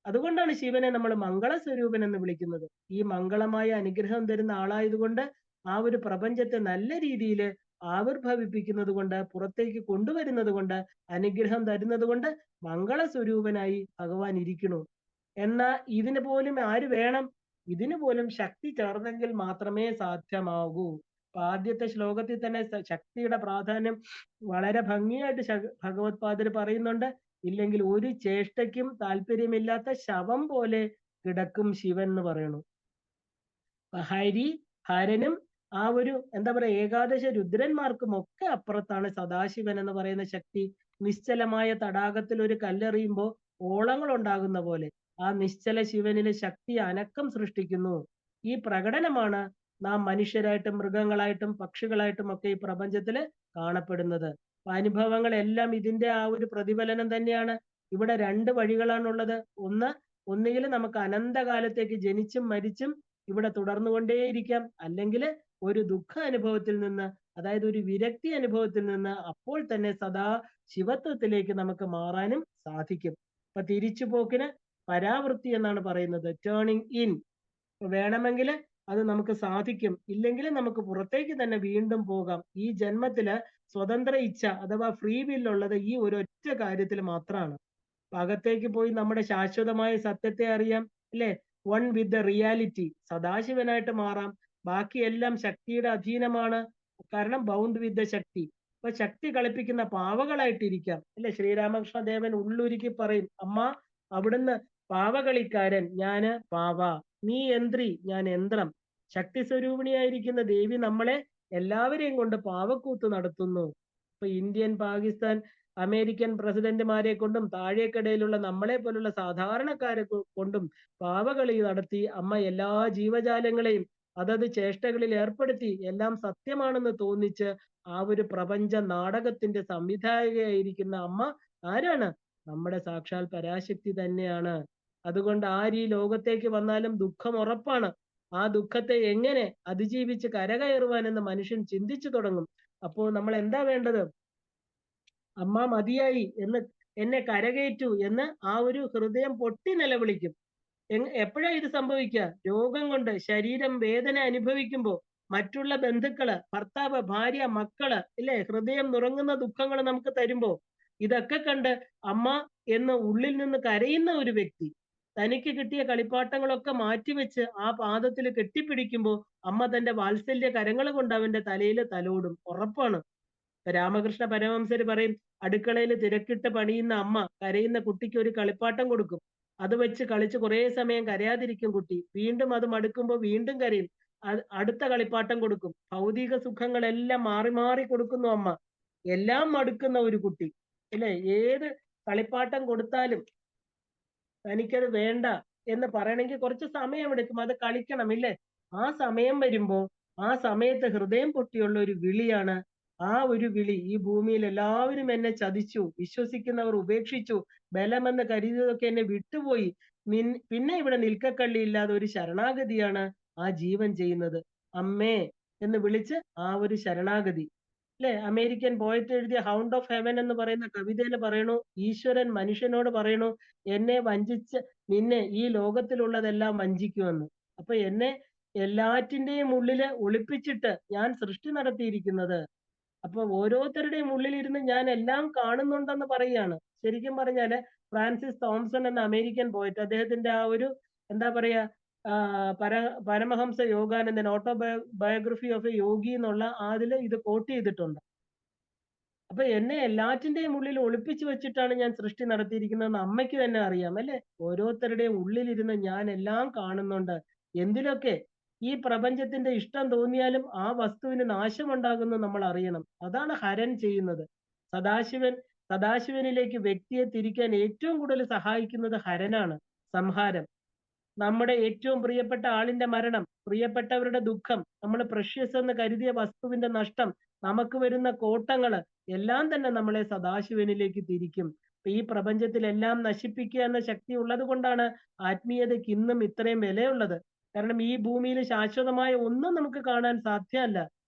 അതുകൊണ്ടാണ് ശിവനെ നമ്മൾ മംഗളസ്വരൂപൻ എന്ന് വിളിക്കുന്നത്. ഈ മംഗളമായ അനുഗ്രഹം തരുന്ന ആളായതുകൊണ്ട് ആ ഒരു പ്രപഞ്ചത്തെ നല്ല രീതിയിൽ ആവിർഭവിപ്പിക്കുന്നത് കൊണ്ട്, പുറത്തേക്ക് കൊണ്ടുവരുന്നത് കൊണ്ട്, അനുഗ്രഹം തരുന്നത് കൊണ്ട് മംഗളസ്വരൂപനായി ഭഗവാൻ ഇരിക്കണു. എന്നാ ഇതിന് പോലും ആര് വേണം? ഇതിനു പോലും ശക്തി ചേർന്നെങ്കിൽ മാത്രമേ സാധ്യമാകൂ. ആദ്യത്തെ ശ്ലോകത്തിൽ തന്നെ ശക്തിയുടെ പ്രാധാന്യം വളരെ ഭംഗിയായിട്ട് ഭഗവത്പാദര് പറയുന്നുണ്ട്. ഇല്ലെങ്കിൽ ഒരു ചേഷ്ടയ്ക്കും താല്പര്യമില്ലാത്ത ശവം പോലെ കിടക്കും ശിവൻ എന്ന് പറയണു. ഹരനും ആ ഒരു എന്താ പറയാ ഏകാദശ രുദ്രന്മാർക്കും ഒക്കെ അപ്പുറത്താണ് സദാശിവൻ എന്ന് പറയുന്ന ശക്തി. നിശ്ചലമായ തടാകത്തിൽ ഒരു കല്ലെറിയുമ്പോൾ ഓളങ്ങൾ ഉണ്ടാകുന്ന പോലെ ആ നിശ്ചല ശിവനിലെ ശക്തി അനക്കം സൃഷ്ടിക്കുന്നു. ഈ പ്രകടനമാണ് നാം മനുഷ്യരായിട്ടും മൃഗങ്ങളായിട്ടും പക്ഷികളായിട്ടും ഒക്കെ ഈ പ്രപഞ്ചത്തില് കാണപ്പെടുന്നത്. അനുഭവങ്ങളെല്ലാം ഇതിന്റെ ആ ഒരു പ്രതിഫലനം തന്നെയാണ്. ഇവിടെ രണ്ട് വഴികളാണുള്ളത്. ഒന്നുകിൽ നമുക്ക് അനന്തകാലത്തേക്ക് ജനിച്ചും മരിച്ചും ഇവിടെ തുടർന്നുകൊണ്ടേയിരിക്കാം, അല്ലെങ്കിൽ ഒരു ദുഃഖ അനുഭവത്തിൽ നിന്ന്, അതായത് ഒരു വിരക്തി അനുഭവത്തിൽ നിന്ന് അപ്പോൾ തന്നെ സദാ ശിവത്വത്തിലേക്ക് നമുക്ക് മാറാനും സാധിക്കും. അപ്പൊ തിരിച്ചുപോക്കിന് പരാവൃത്തി എന്നാണ് പറയുന്നത്, ടേണിംഗ് ഇൻ. വേണമെങ്കിൽ അത് നമുക്ക് സാധിക്കും, ഇല്ലെങ്കിൽ നമുക്ക് പുറത്തേക്ക് തന്നെ വീണ്ടും പോകാം. ഈ ജന്മത്തില് സ്വതന്ത്ര ഇച്ഛ അഥവാ ഫ്രീ വില്ലുള്ളത് ഈ ഒരൊറ്റ കാര്യത്തിൽ മാത്രമാണ്. അകത്തേക്ക് പോയി നമ്മുടെ ശാശ്വതമായ സത്യത്തെ അറിയാം, അല്ലെ? വൺ വിത്ത് ദ റിയാലിറ്റി, സദാശിവനായിട്ട് മാറാം. ബാക്കിയെല്ലാം ശക്തിയുടെ അധീനമാണ്, കാരണം ബൗണ്ട് വിത്ത് ദ ശക്തി. അപ്പൊ ശക്തി കളിപ്പിക്കുന്ന പാവകളായിട്ടിരിക്കാം, അല്ലെ? ശ്രീരാമകൃഷ്ണ ദേവൻ ഉള്ളുരുക്കി പറയും, അമ്മ അവിടുന്ന് പാവകളിക്കാരൻ, ഞാന് പാവ, നീ യന്ത്രി, ഞാൻ യന്ത്രം. ശക്തി സ്വരൂപിണിയായിരിക്കുന്ന ദേവി നമ്മളെ എല്ലാവരെയും കൊണ്ട് പാവക്കൂത്ത് നടത്തുന്നു. ഇപ്പൊ ഇന്ത്യൻ, പാകിസ്ഥാൻ, അമേരിക്കൻ പ്രസിഡന്റുമാരെ കൊണ്ടും താഴേക്കിടയിലുള്ള നമ്മളെ പോലുള്ള സാധാരണക്കാരെ കൊണ്ടും പാവകളി നടത്തി അമ്മ എല്ലാ ജീവജാലങ്ങളെയും അതത് ചേഷ്ടകളിൽ ഏർപ്പെടുത്തി എല്ലാം സത്യമാണെന്ന് തോന്നിച്ച് ആ ഒരു പ്രപഞ്ച നാടകത്തിന്റെ സംവിധായകയായിരിക്കുന്ന അമ്മ ആരാണ്? നമ്മുടെ സാക്ഷാൽ പരാശക്തി തന്നെയാണ്. അതുകൊണ്ട് ആര് ഈ ലോകത്തേക്ക് വന്നാലും ദുഃഖം ഉറപ്പാണ്. ആ ദുഃഖത്തെ എങ്ങനെ അതിജീവിച്ച് കരകയറുവാൻ എന്ന് മനുഷ്യൻ ചിന്തിച്ചു തുടങ്ങും. അപ്പോൾ നമ്മൾ എന്താ വേണ്ടത്? അമ്മ മതിയായി എന്ന്, എന്നെ കരകയറ്റു എന്ന് ആ ഒരു ഹൃദയം പൊട്ടി നിലവിളിക്കും. എപ്പോഴാ ഇത് സംഭവിക്കുക? രോഗം കൊണ്ട് ശരീരം വേദന അനുഭവിക്കുമ്പോൾ മറ്റുള്ള ബന്ധുക്കള്, ഭർത്താവ്, ഭാര്യ, മക്കള്, ഇല്ലേ, ഹൃദയം നുറങ്ങുന്ന ദുഃഖങ്ങൾ നമുക്ക് തരുമ്പോ ഇതൊക്കെ കണ്ട് അമ്മ എന്ന് ഉള്ളിൽ നിന്ന് കരയുന്ന ഒരു വ്യക്തി തനിക്ക് കിട്ടിയ കളിപ്പാട്ടങ്ങളൊക്കെ മാറ്റിവെച്ച് ആ പാദത്തിൽ കെട്ടിപ്പിടിക്കുമ്പോൾ അമ്മ തന്റെ വാത്സല്യ കരങ്ങൾ കൊണ്ട് അവന്റെ തലയിൽ തലോടും, ഉറപ്പാണ്. രാമകൃഷ്ണ പരമഹംസര് പറയും, അടുക്കളയിൽ തിരക്കിട്ട് പണിയുന്ന അമ്മ കരയുന്ന കുട്ടിക്ക് ഒരു കളിപ്പാട്ടം കൊടുക്കും. അത് വെച്ച് കളിച്ച് കുറെ സമയം കരയാതിരിക്കും കുട്ടി. വീണ്ടും അത് മടുക്കുമ്പോൾ വീണ്ടും കരയും. അടുത്ത കളിപ്പാട്ടം കൊടുക്കും. ഭൗതിക സുഖങ്ങളെല്ലാം മാറി മാറി കൊടുക്കുന്നു അമ്മ. എല്ലാം മടുക്കുന്ന ഒരു കുട്ടി, അല്ലെ? ഏത് കളിപ്പാട്ടം കൊടുത്താലും തനിക്കത് വേണ്ട എന്ന് പറയണമെങ്കിൽ കുറച്ച് സമയമെടുക്കും, അത് കളിക്കണം, ഇല്ലേ? ആ സമയം വരുമ്പോ ആ സമയത്ത് ഹൃദയം പൊട്ടിയുള്ള ഒരു വിളിയാണ്. ആ ഒരു വിളി, ഈ ഭൂമിയിൽ എല്ലാവരും എന്നെ ചതിച്ചു, വിശ്വസിക്കുന്നവർ ഉപേക്ഷിച്ചു, ബലമെന്ന് കരുതിയതൊക്കെ എന്നെ വിട്ടുപോയി, പിന്നെ ഇവിടെ നിൽക്കക്കള്ളി ഇല്ലാതെ ഒരു ശരണാഗതിയാണ് ആ ജീവൻ ചെയ്യുന്നത്. അമ്മേ എന്ന് വിളിച്ച് ആ ഒരു ശരണാഗതി, അല്ലെ? അമേരിക്കൻ പോയറ്റ് എഴുതിയ ഹൗണ്ട് ഓഫ് ഹെവൻ എന്ന് പറയുന്ന കവിതയിൽ പറയണു, ഈശ്വരൻ മനുഷ്യനോട് പറയണു, എന്നെ വഞ്ചിച്ച് നിന്നെ ഈ ലോകത്തിലുള്ളതെല്ലാം വഞ്ചിക്കുമെന്ന്. അപ്പൊ എന്നെ എല്ലാറ്റിന്റെയും ഉള്ളില് ഒളിപ്പിച്ചിട്ട് ഞാൻ സൃഷ്ടി നടത്തിയിരിക്കുന്നത്. അപ്പൊ ഓരോരുത്തരുടെയും ഉള്ളിലിരുന്ന് ഞാൻ എല്ലാം കാണുന്നുണ്ടെന്ന് പറയുകയാണ്. ശരിക്കും പറഞ്ഞാല് ഫ്രാൻസിസ് തോംസൺ എന്ന അമേരിക്കൻ പോയറ്റ്, അദ്ദേഹത്തിന്റെ ആ ഒരു എന്താ പറയാ പരമഹംസ യോഗാനന്ദൻ, ബയോഗ്രഫി ഓഫ് എ യോഗി എന്നുള്ള അതില് ഇത് കോട്ട് ചെയ്തിട്ടുണ്ട്. അപ്പൊ എന്നെ എല്ലാറ്റിന്റെയും ഉള്ളിൽ ഒളിപ്പിച്ചു വെച്ചിട്ടാണ് ഞാൻ സൃഷ്ടി നടത്തിയിരിക്കുന്നതെന്ന് അമ്മയ്ക്ക് തന്നെ അറിയാം, അല്ലെ? ഓരോരുത്തരുടെയും ഉള്ളിലിരുന്ന് ഞാൻ എല്ലാം കാണുന്നുണ്ട്. എന്തിലൊക്കെ? ഈ പ്രപഞ്ചത്തിന്റെ ഇഷ്ടം തോന്നിയാലും ആ വസ്തുവിന് നാശമുണ്ടാകുന്നു നമ്മൾ അറിയണം. അതാണ് ഹരൻ ചെയ്യുന്നത്. സദാശിവനിലേക്ക് വ്യക്തിയെ തിരിക്കാൻ ഏറ്റവും കൂടുതൽ സഹായിക്കുന്നത് ഹരനാണ്, സംഹാരം. നമ്മുടെ ഏറ്റവും പ്രിയപ്പെട്ട ആളിന്റെ മരണം, പ്രിയപ്പെട്ടവരുടെ ദുഃഖം, നമ്മൾ പ്രഷ്യസ് എന്ന് കരുതിയ വസ്തുവിന്റെ നഷ്ടം, നമുക്ക് വരുന്ന കോട്ടങ്ങള് എല്ലാം തന്നെ നമ്മളെ സദാശിവനിലേക്ക് തിരിക്കും. ഈ പ്രപഞ്ചത്തിലെല്ലാം നശിപ്പിക്കുക എന്ന ശക്തി ഉള്ളത് കൊണ്ടാണ് ആത്മീയതയ്ക്ക് ഇന്നും ഇത്രയും വിലയുള്ളത്. കാരണം ഈ ഭൂമിയിൽ ശാശ്വതമായ ഒന്നും നമുക്ക് കാണാൻ സാധ്യമല്ല.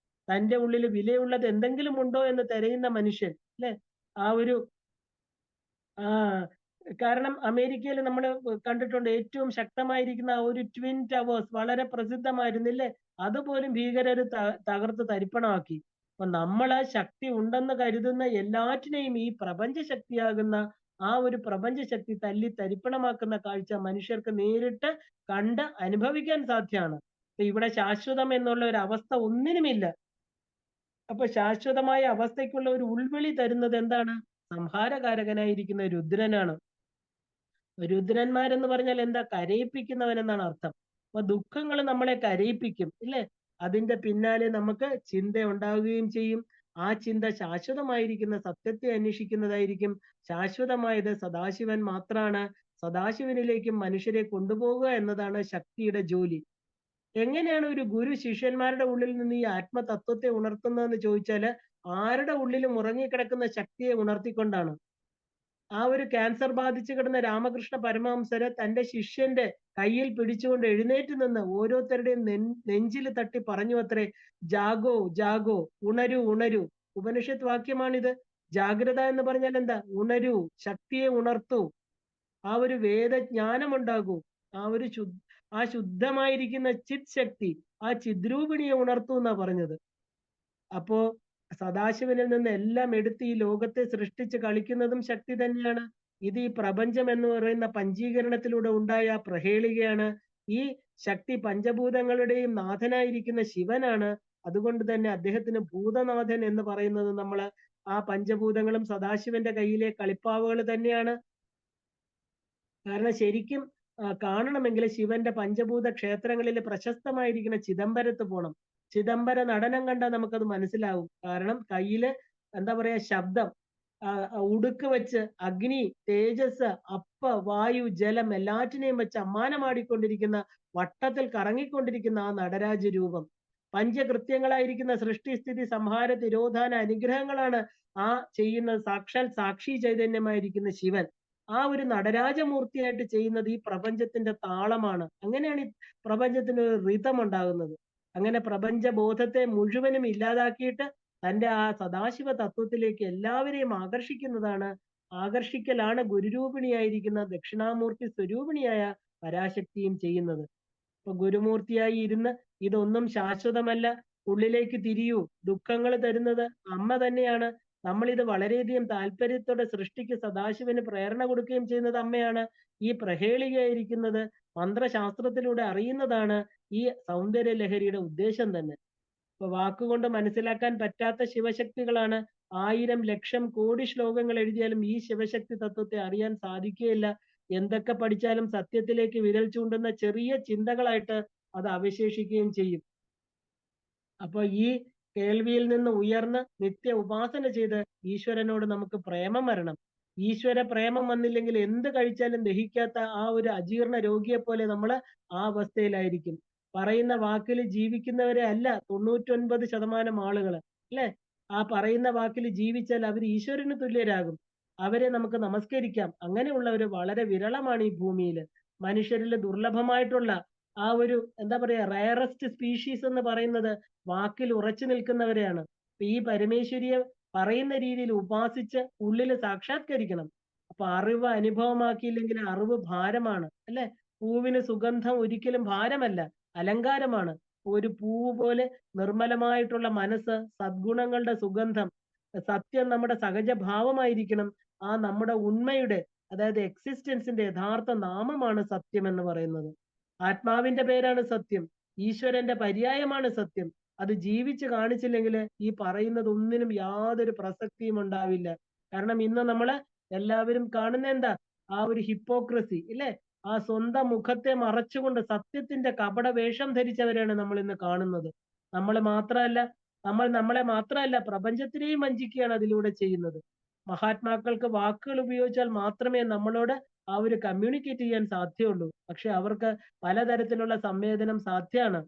തന്റെ ഉള്ളിൽ വിലയുള്ളത് എന്തെങ്കിലും ഉണ്ടോ എന്ന് തിരയുന്ന മനുഷ്യൻ, അല്ലെ? ആ ഒരു ആ കാരണം അമേരിക്കയിൽ നമ്മൾ കണ്ടിട്ടുണ്ട് ഏറ്റവും ശക്തമായിരിക്കുന്ന ആ ഒരു ട്വിൻ ടവേഴ്സ് വളരെ പ്രസിദ്ധമായിരുന്നില്ലേ? അതുപോലും ഭീകരര് തകർത്ത് തരിപ്പണമാക്കി. അപ്പൊ നമ്മൾ ആ ശക്തി ഉണ്ടെന്ന് കരുതുന്ന എല്ലാറ്റിനെയും ഈ പ്രപഞ്ച ശക്തിയാകുന്ന ആ ഒരു പ്രപഞ്ച ശക്തി തല്ലി തരിപ്പണമാക്കുന്ന കാഴ്ച മനുഷ്യർക്ക് നേരിട്ട് കണ്ട് അനുഭവിക്കാൻ സാധ്യമാണ്. ഇവിടെ ശാശ്വതം എന്നുള്ള ഒരു അവസ്ഥ ഒന്നിനുമില്ല. അപ്പൊ ശാശ്വതമായ അവസ്ഥയ്ക്കുള്ള ഒരു ഉൾവിളി തരുന്നത് എന്താണ്? സംഹാരകാരകനായിരിക്കുന്ന രുദ്രനാണ്. രുദ്രന്മാരെന്ന് പറഞ്ഞാൽ എന്താ? കരയിപ്പിക്കുന്നവൻ എന്നാണ് അർത്ഥം. അപ്പൊ ദുഃഖങ്ങൾ നമ്മളെ കരയിപ്പിക്കും ഇല്ലേ? അതിന്റെ പിന്നാലെ നമുക്ക് ചിന്ത ഉണ്ടാവുകയും ചെയ്യും. ആ ചിന്ത ശാശ്വതമായിരിക്കുന്ന സത്യത്തെ അന്വേഷിക്കുന്നതായിരിക്കും. ശാശ്വതമായത് സദാശിവൻ മാത്രാണ്. സദാശിവനിലേക്കും മനുഷ്യരെ കൊണ്ടുപോവുക എന്നതാണ് ശക്തിയുടെ ജോലി. എങ്ങനെയാണ് ഒരു ഗുരു ശിഷ്യന്മാരുടെ ഉള്ളിൽ നിന്ന് ഈ ആത്മതത്വത്തെ ഉണർത്തുന്നതെന്ന് ചോദിച്ചാല്, ആരുടെ ഉള്ളിലും ഉറങ്ങിക്കിടക്കുന്ന ശക്തിയെ ഉണർത്തിക്കൊണ്ടാണ്. ആ ഒരു ക്യാൻസർ ബാധിച്ചു കിടന്ന രാമകൃഷ്ണ പരമഹംസര് തന്റെ ശിഷ്യന്റെ കയ്യിൽ പിടിച്ചുകൊണ്ട് എഴുന്നേറ്റ് നിന്ന് ഓരോരുത്തരുടെയും നെഞ്ചിൽ തട്ടി പറഞ്ഞു അത്രേ, ജാഗോ ജാഗോ, ഉണരൂ ഉണരൂ. ഉപനിഷത്ത് വാക്യമാണിത്. ജാഗ്രത എന്ന് പറഞ്ഞാൽ എന്താ? ഉണരൂ, ശക്തിയെ ഉണർത്തൂ, ആ ഒരു വേദജ്ഞാനം ഉണ്ടാകൂ, ആ ശുദ്ധമായിരിക്കുന്ന ചിത് ശക്തി, ആ ചിദ്രൂപിണിയെ ഉണർത്തൂ എന്നാ പറഞ്ഞത്. അപ്പോ സദാശിവനിൽ നിന്ന് എല്ലാം എടുത്ത് ഈ ലോകത്തെ സൃഷ്ടിച്ച് കളിക്കുന്നതും ശക്തി തന്നെയാണ്. ഇത് ഈ പ്രപഞ്ചം എന്ന് പറയുന്ന പഞ്ചീകരണത്തിലൂടെ ഉണ്ടായ പ്രഹേളികയാണ്. ഈ ശക്തി പഞ്ചഭൂതങ്ങളുടെയും നാഥനായിരിക്കുന്ന ശിവനാണ്. അതുകൊണ്ട് തന്നെ അദ്ദേഹത്തിന് ഭൂതനാഥൻ എന്ന് പറയുന്നത് നമ്മള് ആ പഞ്ചഭൂതങ്ങളും സദാശിവന്റെ കയ്യിലെ കളിപ്പാവുകൾ തന്നെയാണ്. കാരണം ശരിക്കും കാണണമെങ്കിൽ ശിവന്റെ പഞ്ചഭൂത ക്ഷേത്രങ്ങളിൽ പ്രശസ്തമായിരിക്കുന്ന ചിദംബരത്ത് പോണം. ചിദംബര നടനം കണ്ടാൽ നമുക്കത് മനസ്സിലാവും. കാരണം കയ്യില് എന്താ പറയാ ശബ്ദം, ഉടുക്ക് വെച്ച് അഗ്നി, തേജസ്, അപ്പ, വായു, ജലം എല്ലാറ്റിനെയും വെച്ച് അമ്മാനമാടിക്കൊണ്ടിരിക്കുന്ന, വട്ടത്തിൽ കറങ്ങിക്കൊണ്ടിരിക്കുന്ന ആ നടരാജ രൂപം. പഞ്ചകൃത്യങ്ങളായിരിക്കുന്ന സൃഷ്ടി, സ്ഥിതി, സംഹാര, തിരോധാന അനുഗ്രഹങ്ങളാണ് ആ ചെയ്യുന്നത്. സാക്ഷാൽ സാക്ഷി ചൈതന്യമായിരിക്കുന്ന ശിവൻ ആ ഒരു നടരാജമൂർത്തിയായിട്ട് ചെയ്യുന്നത് ഈ പ്രപഞ്ചത്തിന്റെ താളമാണ്. അങ്ങനെയാണ് ഈ പ്രപഞ്ചത്തിന് ഒരു റിതം ഉണ്ടാകുന്നത്. അങ്ങനെ പ്രപഞ്ച ബോധത്തെ മുഴുവനും ഇല്ലാതാക്കിയിട്ട് തന്റെ ആ സദാശിവ തത്വത്തിലേക്ക് എല്ലാവരെയും ആകർഷിക്കലാണ് ഗുരുരൂപിണിയായിരിക്കുന്ന ദക്ഷിണാമൂർത്തി സ്വരൂപിണിയായ പരാശക്തിയും ചെയ്യുന്നത്. ഇപ്പൊ ഗുരുമൂർത്തിയായി ഇരുന്ന് ഇതൊന്നും ശാശ്വതമല്ല, ഉള്ളിലേക്ക് തിരിയൂ, ദുഃഖങ്ങൾ തരുന്നത് അമ്മ തന്നെയാണ്, നമ്മളിത് വളരെയധികം താല്പര്യത്തോടെ സൃഷ്ടിക്ക് സദാശിവന് പ്രേരണ കൊടുക്കുകയും ചെയ്യുന്നത് അമ്മയാണ്. ഈ പ്രഹേളികയായിരിക്കുന്നത് മന്ത്രശാസ്ത്രത്തിലൂടെ അറിയുന്നതാണ് ഈ സൗന്ദര്യ ലഹരിയുടെ ഉദ്ദേശം തന്നെ. ഇപ്പൊ വാക്കുകൊണ്ട് മനസ്സിലാക്കാൻ പറ്റാത്ത ശിവശക്തികളാണ്. 1000 ലക്ഷം കോടി ശ്ലോകങ്ങൾ എഴുതിയാലും ഈ ശിവശക്തി തത്വത്തെ അറിയാൻ സാധിക്കുകയില്ല. എന്തൊക്കെ പഠിച്ചാലും സത്യത്തിലേക്ക് വിരൽ ചൂണ്ടുന്ന ചെറിയ ചിന്തകളായിട്ട് അത് അവശേഷിക്കുകയും ചെയ്യും. അപ്പൊ ഈ കേൾവിയിൽ നിന്ന് ഉയർന്ന് നിത്യ ഉപാസന ചെയ്ത് ഈശ്വരനോട് നമുക്ക് പ്രേമം വരണം. ഈശ്വര പ്രേമം വന്നില്ലെങ്കിൽ എന്ത് കഴിച്ചാലും ദഹിക്കാത്ത ആ ഒരു അജീർണ രോഗിയെ പോലെ നമ്മൾ ആ അവസ്ഥയിലായിരിക്കും. പറയുന്ന വാക്കിൽ ജീവിക്കുന്നവരെ അല്ല 99% ആളുകൾ അല്ലെ. ആ പറയുന്ന വാക്കിൽ ജീവിച്ചാൽ അവർ ഈശ്വരന് തുല്യരാകും. അവരെ നമുക്ക് നമസ്കരിക്കാം. അങ്ങനെയുള്ളവർ വളരെ വിരളമാണ് ഈ ഭൂമിയിൽ. മനുഷ്യരിൽ ദുർലഭമായിട്ടുള്ള ആ ഒരു എന്താ പറയാ റയറസ്റ്റ് സ്പീഷീസ് എന്ന് പറയുന്നത് വാക്കിൽ ഉറച്ചു നിൽക്കുന്നവരെയാണ്. ഈ പരമേശ്വരിയെ പറയുന്ന രീതിയിൽ ഉപാസിച്ച് ഉള്ളിൽ സാക്ഷാത്കരിക്കണം. അപ്പൊ അറിവ് അനുഭവമാക്കിയില്ലെങ്കിൽ അറിവ് ഭാരമാണ് അല്ലെ. പൂവിന് സുഗന്ധം ഒരിക്കലും ഭാരമല്ല, അലങ്കാരമാണ്. ഒരു പൂവ് പോലെ നിർമ്മലമായിട്ടുള്ള മനസ്സ്, സദ്ഗുണങ്ങളുടെ സുഗന്ധം, സത്യം നമ്മുടെ സഹജഭാവമായിരിക്കണം. ആ നമ്മുടെ ഉണ്മയുടെ, അതായത് എക്സിസ്റ്റൻസിന്റെ യഥാർത്ഥ നാമമാണ് സത്യം എന്ന് പറയുന്നത്. ആത്മാവിന്റെ പേരാണ് സത്യം, ഈശ്വരന്റെ പര്യായമാണ് സത്യം. അത് ജീവിച്ച് കാണിച്ചില്ലെങ്കിൽ ഈ പറയുന്നത് ഒന്നിനും യാതൊരു പ്രസക്തിയും ഉണ്ടാവില്ല. കാരണം ഇന്ന് നമ്മള് എല്ലാവരും കാണുന്ന എന്താ? ആ ഒരു ഹിപ്പോക്രസി ഇല്ലേ? ആ സ്വന്തം മുഖത്തെ മറച്ചുകൊണ്ട് സത്യത്തിന്റെ കപട വേഷം ധരിച്ചവരാണ് നമ്മൾ ഇന്ന് കാണുന്നത്. നമ്മളെ മാത്രമല്ല പ്രപഞ്ചത്തിനെയും വഞ്ചിക്കുകയാണ് അതിലൂടെ ചെയ്യുന്നത്. മഹാത്മാക്കൾക്ക് വാക്കുകൾ ഉപയോഗിച്ചാൽ മാത്രമേ നമ്മളോട് ആ ഒരു കമ്മ്യൂണിക്കേറ്റ് ചെയ്യാൻ സാധ്യമുള്ളൂ. പക്ഷെ അവർക്ക് പലതരത്തിലുള്ള സംവേദനം സാധ്യമാണ്.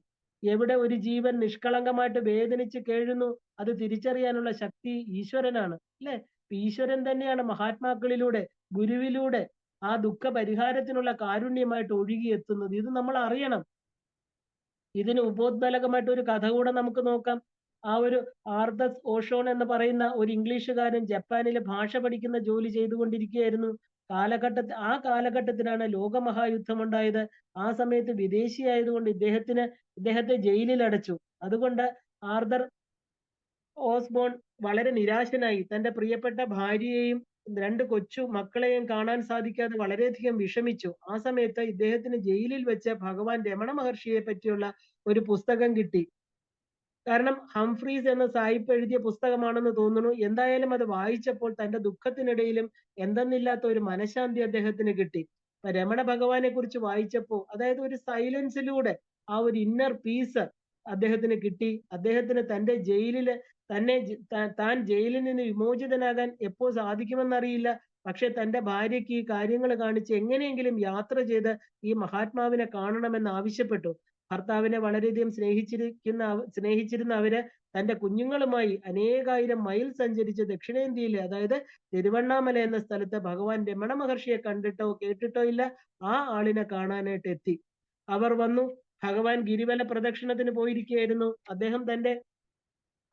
എവിടെ ഒരു ജീവൻ നിഷ്കളങ്കമായിട്ട് വേദനിച്ച് കേഴുന്നു, അത് തിരിച്ചറിയാനുള്ള ശക്തി ഈശ്വരനാണ് അല്ലെ. ഈശ്വരൻ തന്നെയാണ് മഹാത്മാക്കളിലൂടെ, ഗുരുവിലൂടെ ആ ദുഃഖ പരിഹാരത്തിനുള്ള കാരുണ്യമായിട്ട് ഒഴുകിയെത്തുന്നത്. ഇത് നമ്മൾ അറിയണം. ഇതിന് ഉപോദ്ബലകമായിട്ട് ഒരു കഥ കൂടെ നമുക്ക് നോക്കാം. ആ ഒരു ആർതർ ഓഷോൺ എന്ന് പറയുന്ന ഒരു ഇംഗ്ലീഷുകാരൻ ജപ്പാനിലെ ഭാഷ പഠിക്കുന്ന ജോലി ചെയ്തുകൊണ്ടിരിക്കുകയായിരുന്നു. ആ കാലഘട്ടത്തിലാണ് ലോകമഹായുദ്ധം ഉണ്ടായത്. ആ സമയത്ത് വിദേശിയായതുകൊണ്ട് ഇദ്ദേഹത്തെ ജയിലിൽ അടച്ചു. അതുകൊണ്ട് ആർതർ ഓസ്ബോൺ വളരെ നിരാശനായി. തന്റെ പ്രിയപ്പെട്ട ഭാര്യയെയും 2 കൊച്ചു മക്കളെയും കാണാൻ സാധിക്കാതെ വളരെയധികം വിഷമിച്ചു. ആ സമയത്ത് ഇദ്ദേഹത്തിന് ജയിലിൽ വെച്ച് ഭഗവാൻ രമണ മഹർഷിയെ പറ്റിയുള്ള ഒരു പുസ്തകം കിട്ടി. കാരണം ഹംഫ്രീസ് എന്ന സായിപ്പ് എഴുതിയ പുസ്തകമാണെന്ന് തോന്നുന്നു. എന്തായാലും അത് വായിച്ചപ്പോൾ തന്റെ ദുഃഖത്തിനിടയിലും എന്തെന്നില്ലാത്ത ഒരു മനഃശാന്തി അദ്ദേഹത്തിന് കിട്ടി. രമണ ഭഗവാനെ കുറിച്ച് വായിച്ചപ്പോൾ, അതായത് ഒരു സൈലൻസിലൂടെ ആ ഒരു ഇന്നർ പീസ് അദ്ദേഹത്തിന് കിട്ടി. അദ്ദേഹത്തിന് തന്റെ ജയിലില് തന്നെ താൻ ജയിലിൽ നിന്ന് വിമോചിതനാകാൻ എപ്പോൾ സാധിക്കുമെന്നറിയില്ല. പക്ഷെ തന്റെ ഭാര്യയ്ക്ക് ഈ കാര്യങ്ങൾ കാണിച്ച് എങ്ങനെയെങ്കിലും യാത്ര ചെയ്ത് ഈ മഹാത്മാവിനെ കാണണമെന്ന് ആവശ്യപ്പെട്ടു. ഭർത്താവിനെ വളരെയധികം സ്നേഹിച്ചിരുന്ന അവര് തന്റെ കുഞ്ഞുങ്ങളുമായി അനേകായിരം മൈൽ സഞ്ചരിച്ച് ദക്ഷിണേന്ത്യയിലെ, അതായത് തിരുവണ്ണാമല എന്ന സ്ഥലത്ത് ഭഗവാൻ രമണ മഹർഷിയെ കണ്ടിട്ടോ കേട്ടിട്ടോ ഇല്ല. ആ ആളിനെ കാണാനായിട്ട് എത്തി. അവർ വന്നു. ഭഗവാൻ ഗിരിവല പ്രദക്ഷിണത്തിന് പോയിരിക്കുകയായിരുന്നു.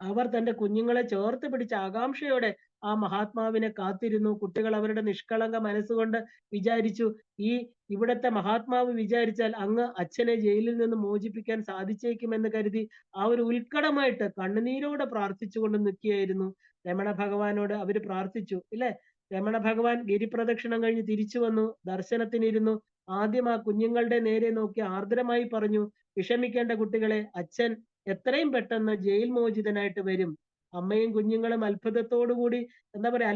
അവർ തന്റെ കുഞ്ഞുങ്ങളെ ചേർത്ത് പിടിച്ച് ആകാംക്ഷയോടെ ആ മഹാത്മാവിനെ കാത്തിരുന്നു. കുട്ടികൾ അവരുടെ നിഷ്കളങ്ക മനസ്സുകൊണ്ട് വിചാരിച്ചു, ഈ ഇവിടത്തെ മഹാത്മാവ് വിചാരിച്ചാൽ അങ്ങ് അച്ഛനെ ജയിലിൽ നിന്ന് മോചിപ്പിക്കാൻ സാധിച്ചേക്കുമെന്ന് കരുതി ആ ഒരു ഉത്കടമായിട്ട് കണ്ണുനീരോടെ പ്രാർത്ഥിച്ചുകൊണ്ട് നിൽക്കുകയായിരുന്നു. രമണ ഭഗവാനോട് അവര് പ്രാർത്ഥിച്ചു, ഇല്ലേ? രമണ ഭഗവാൻ ഗിരിപ്രദക്ഷിണം കഴിഞ്ഞ് തിരിച്ചു വന്നു, ദർശനത്തിനിരുന്നു. ആദ്യം ആ കുഞ്ഞുങ്ങളുടെ നേരെ നോക്കി ആർദ്രമായി പറഞ്ഞു, വിഷമിക്കേണ്ട കുട്ടികളെ, അച്ഛൻ എത്രയും പെട്ടെന്ന് ജയിൽ മോചിതനായിട്ട് വരും. അമ്മയും കുഞ്ഞുങ്ങളും അത്ഭുതത്തോടുകൂടി, എന്താ പറയാ,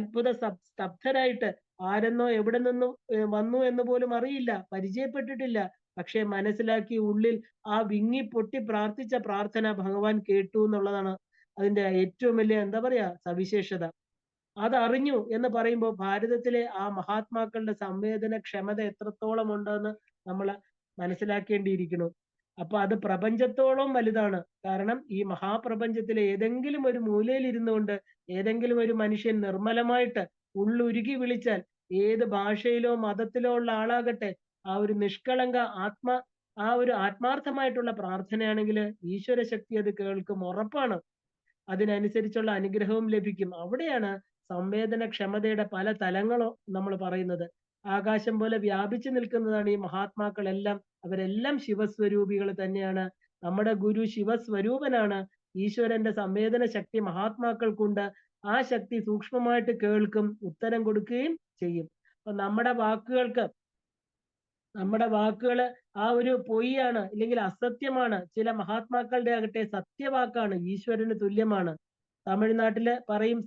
സ്തബ്ധരായിട്ട്, ആരെന്നോ എവിടെ നിന്നും വന്നു എന്ന് പോലും അറിയില്ല, പരിചയപ്പെട്ടിട്ടില്ല. പക്ഷെ മനസ്സിലാക്കി ഉള്ളിൽ ആ വിങ്ങി പൊട്ടി പ്രാർത്ഥിച്ച പ്രാർത്ഥന ഭഗവാൻ കേട്ടു എന്നുള്ളതാണ് അതിന്റെ ഏറ്റവും വലിയ, എന്താ പറയാ, സവിശേഷത. അതറിഞ്ഞു എന്ന് പറയുമ്പോൾ ഭാരതത്തിലെ ആ മഹാത്മാക്കളുടെ സംവേദനക്ഷമത എത്രത്തോളം ഉണ്ടെന്ന് നമ്മൾ മനസ്സിലാക്കേണ്ടിയിരിക്കുന്നു. അപ്പൊ അത് പ്രപഞ്ചത്തോളം വലുതാണ്. കാരണം ഈ മഹാപ്രപഞ്ചത്തിലെ ഏതെങ്കിലും ഒരു മൂലയിൽ ഇരുന്നുകൊണ്ട് ഏതെങ്കിലും ഒരു മനുഷ്യൻ നിർമ്മലമായിട്ട് ഉള്ളുരുകി വിളിച്ചാൽ, ഏത് ഭാഷയിലോ മതത്തിലോ ഉള്ള ആളാകട്ടെ, ആ ഒരു നിഷ്കളങ്ക ആ ഒരു ആത്മാർത്ഥമായിട്ടുള്ള പ്രാർത്ഥനയാണെങ്കിൽ ഈശ്വര ശക്തി അത് കേൾക്കും, ഉറപ്പാണ്. അതിനനുസരിച്ചുള്ള അനുഗ്രഹവും ലഭിക്കും. അവിടെയാണ് സംവേദനക്ഷമതയുടെ പല തലങ്ങളോ നമ്മൾ പറയുന്നത്. ആകാശം പോലെ വ്യാപിച്ചു നിൽക്കുന്നതാണ് ഈ മഹാത്മാക്കളെല്ലാം. അവരെല്ലാം ശിവസ്വരൂപികൾ തന്നെയാണ്. നമ്മുടെ ഗുരു ശിവസ്വരൂപനാണ്. ഈശ്വരന്റെ സംവേദന ശക്തി മഹാത്മാക്കൾക്കുണ്ട്. ആ ശക്തി സൂക്ഷ്മമായിട്ട് കേൾക്കും, ഉത്തരം കൊടുക്കുകയും ചെയ്യും. അപ്പൊ നമ്മുടെ വാക്കുകള് ആ ഒരു പൊയ്യാണ്, അല്ലെങ്കിൽ അസത്യമാണ്. ചില മഹാത്മാക്കളുടെ ആകട്ടെ സത്യവാക്കാണ്, ഈശ്വരന് തുല്യമാണ്. തമിഴ്നാട്ടില് പറയും,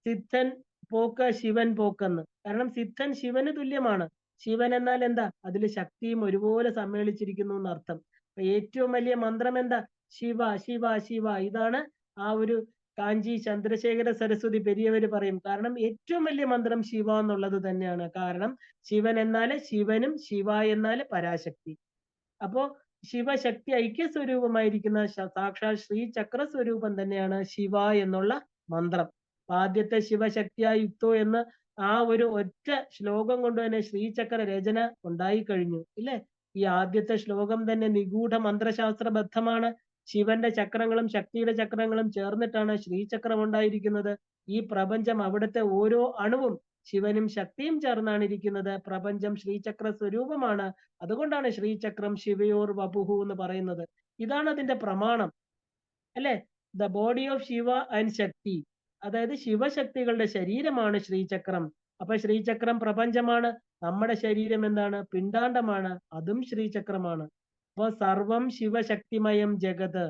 സിദ്ധൻ പോക്ക് ശിവൻ പോക്കെന്ന്. കാരണം സിദ്ധൻ ശിവന് തുല്യമാണ്. ശിവൻ എന്നാൽ എന്താ? അതിൽ ശക്തിയും ഒരുപോലെ സമ്മേളിച്ചിരിക്കുന്നു എന്നർത്ഥം. ഏറ്റവും വലിയ മന്ത്രം എന്താ? ശിവ ശിവ ശിവ. ഇതാണ് ആ ഒരു കാഞ്ചി ചന്ദ്രശേഖര സരസ്വതി പെരിയവര് പറയും. കാരണം ഏറ്റവും വലിയ മന്ത്രം ശിവ എന്നുള്ളത് തന്നെയാണ്. കാരണം ശിവൻ എന്നാല് ശിവനും, ശിവ എന്നാല് പരാശക്തി. അപ്പോ ശിവശക്തി ഐക്യ സ്വരൂപമായിരിക്കുന്ന സാക്ഷാൽ ശ്രീ ചക്ര സ്വരൂപം തന്നെയാണ് ശിവ എന്നുള്ള മന്ത്രം. ആദ്യത്തെ ശിവശക്തിയാ യുക്തോ എന്ന് ആ ഒരു ഒറ്റ ശ്ലോകം കൊണ്ട് തന്നെ ശ്രീചക്ര രചന ഉണ്ടായി കഴിഞ്ഞു, ഇല്ലേ? ഈ ആദ്യത്തെ ശ്ലോകം തന്നെ നിഗൂഢ മന്ത്രശാസ്ത്രബദ്ധമാണ്. ശിവന്റെ ചക്രങ്ങളും ശക്തിയുടെ ചക്രങ്ങളും ചേർന്നിട്ടാണ് ശ്രീചക്രം ഉണ്ടായിരിക്കുന്നത്. ഈ പ്രപഞ്ചം, അവിടുത്തെ ഓരോ അണുവും ശിവനും ശക്തിയും ചേർന്നാണ് ഇരിക്കുന്നത്. പ്രപഞ്ചം ശ്രീചക്ര സ്വരൂപമാണ്. അതുകൊണ്ടാണ് ശ്രീചക്രം ശിവയോർ വപുഹു എന്ന് പറയുന്നത്. ഇതാണ് അതിന്റെ പ്രമാണം, അല്ലെ? The body of Shiva and Shakti, അതായത് ശിവശക്തികളുടെ ശരീരമാണ് ശ്രീചക്രം. അപ്പൊ ശ്രീചക്രം പ്രപഞ്ചമാണ്. നമ്മുടെ ശരീരം എന്താണ്? പിണ്ടാണ്ടമാണ്, അതും ശ്രീചക്രമാണ്. അപ്പൊ സർവം ശിവശക്തിമയം ജഗത്,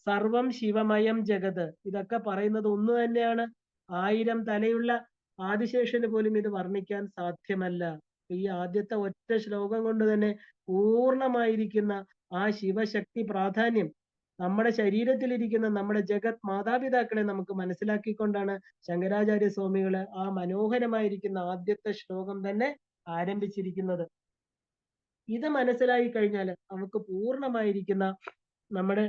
സർവം ശിവമയം ജഗത്, ഇതൊക്കെ പറയുന്നത് ഒന്ന് തന്നെയാണ്. 1000 തലയുള്ള ആദിശേഷന് പോലും ഇത് വർണ്ണിക്കാൻ സാധ്യമല്ല. ഈ ആദ്യത്തെ ഒറ്റ ശ്ലോകം കൊണ്ട് തന്നെ പൂർണ്ണമായിരിക്കുന്ന ആ ശിവശക്തി പ്രാധാന്യം നമ്മുടെ ശരീരത്തിലിരിക്കുന്ന നമ്മുടെ ജഗത് മാതാപിതാക്കളെ നമുക്ക് മനസ്സിലാക്കിക്കൊണ്ടാണ് ശങ്കരാചാര്യ സ്വാമികള് ആ മനോഹരമായിരിക്കുന്ന ആദ്യത്തെ ശ്ലോകം തന്നെ ആരംഭിച്ചിരിക്കുന്നത്. ഇത് മനസ്സിലായി കഴിഞ്ഞാൽ നമുക്ക് പൂർണ്ണമായിരിക്കുന്ന നമ്മുടെ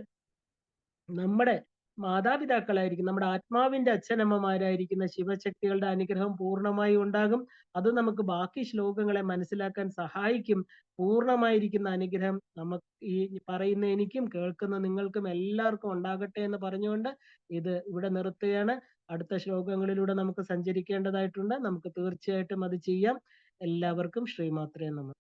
നമ്മുടെ മാതാപിതാക്കളായിരിക്കും, നമ്മുടെ ആത്മാവിന്റെ അച്ഛനമ്മമാരായിരിക്കുന്ന ശിവശക്തികളുടെ അനുഗ്രഹം പൂർണ്ണമായി ഉണ്ടാകും. അത് നമുക്ക് ബാക്കി ശ്ലോകങ്ങളെ മനസ്സിലാക്കാൻ സഹായിക്കും. പൂർണ്ണമായിരിക്കുന്ന അനുഗ്രഹം നമുക്ക് ഈ പറയുന്ന എനിക്കും കേൾക്കുന്ന നിങ്ങൾക്കും എല്ലാവർക്കും ഉണ്ടാകട്ടെ എന്ന് പറഞ്ഞുകൊണ്ട് ഇത് ഇവിടെ നിർത്തുകയാണ്. അടുത്ത ശ്ലോകങ്ങളിലൂടെ നമുക്ക് സഞ്ചരിക്കേണ്ടതായിട്ടുണ്ട്. നമുക്ക് തീർച്ചയായിട്ടും അത് ചെയ്യാം. എല്ലാവർക്കും ശ്രീമാത്രേ നമഃ.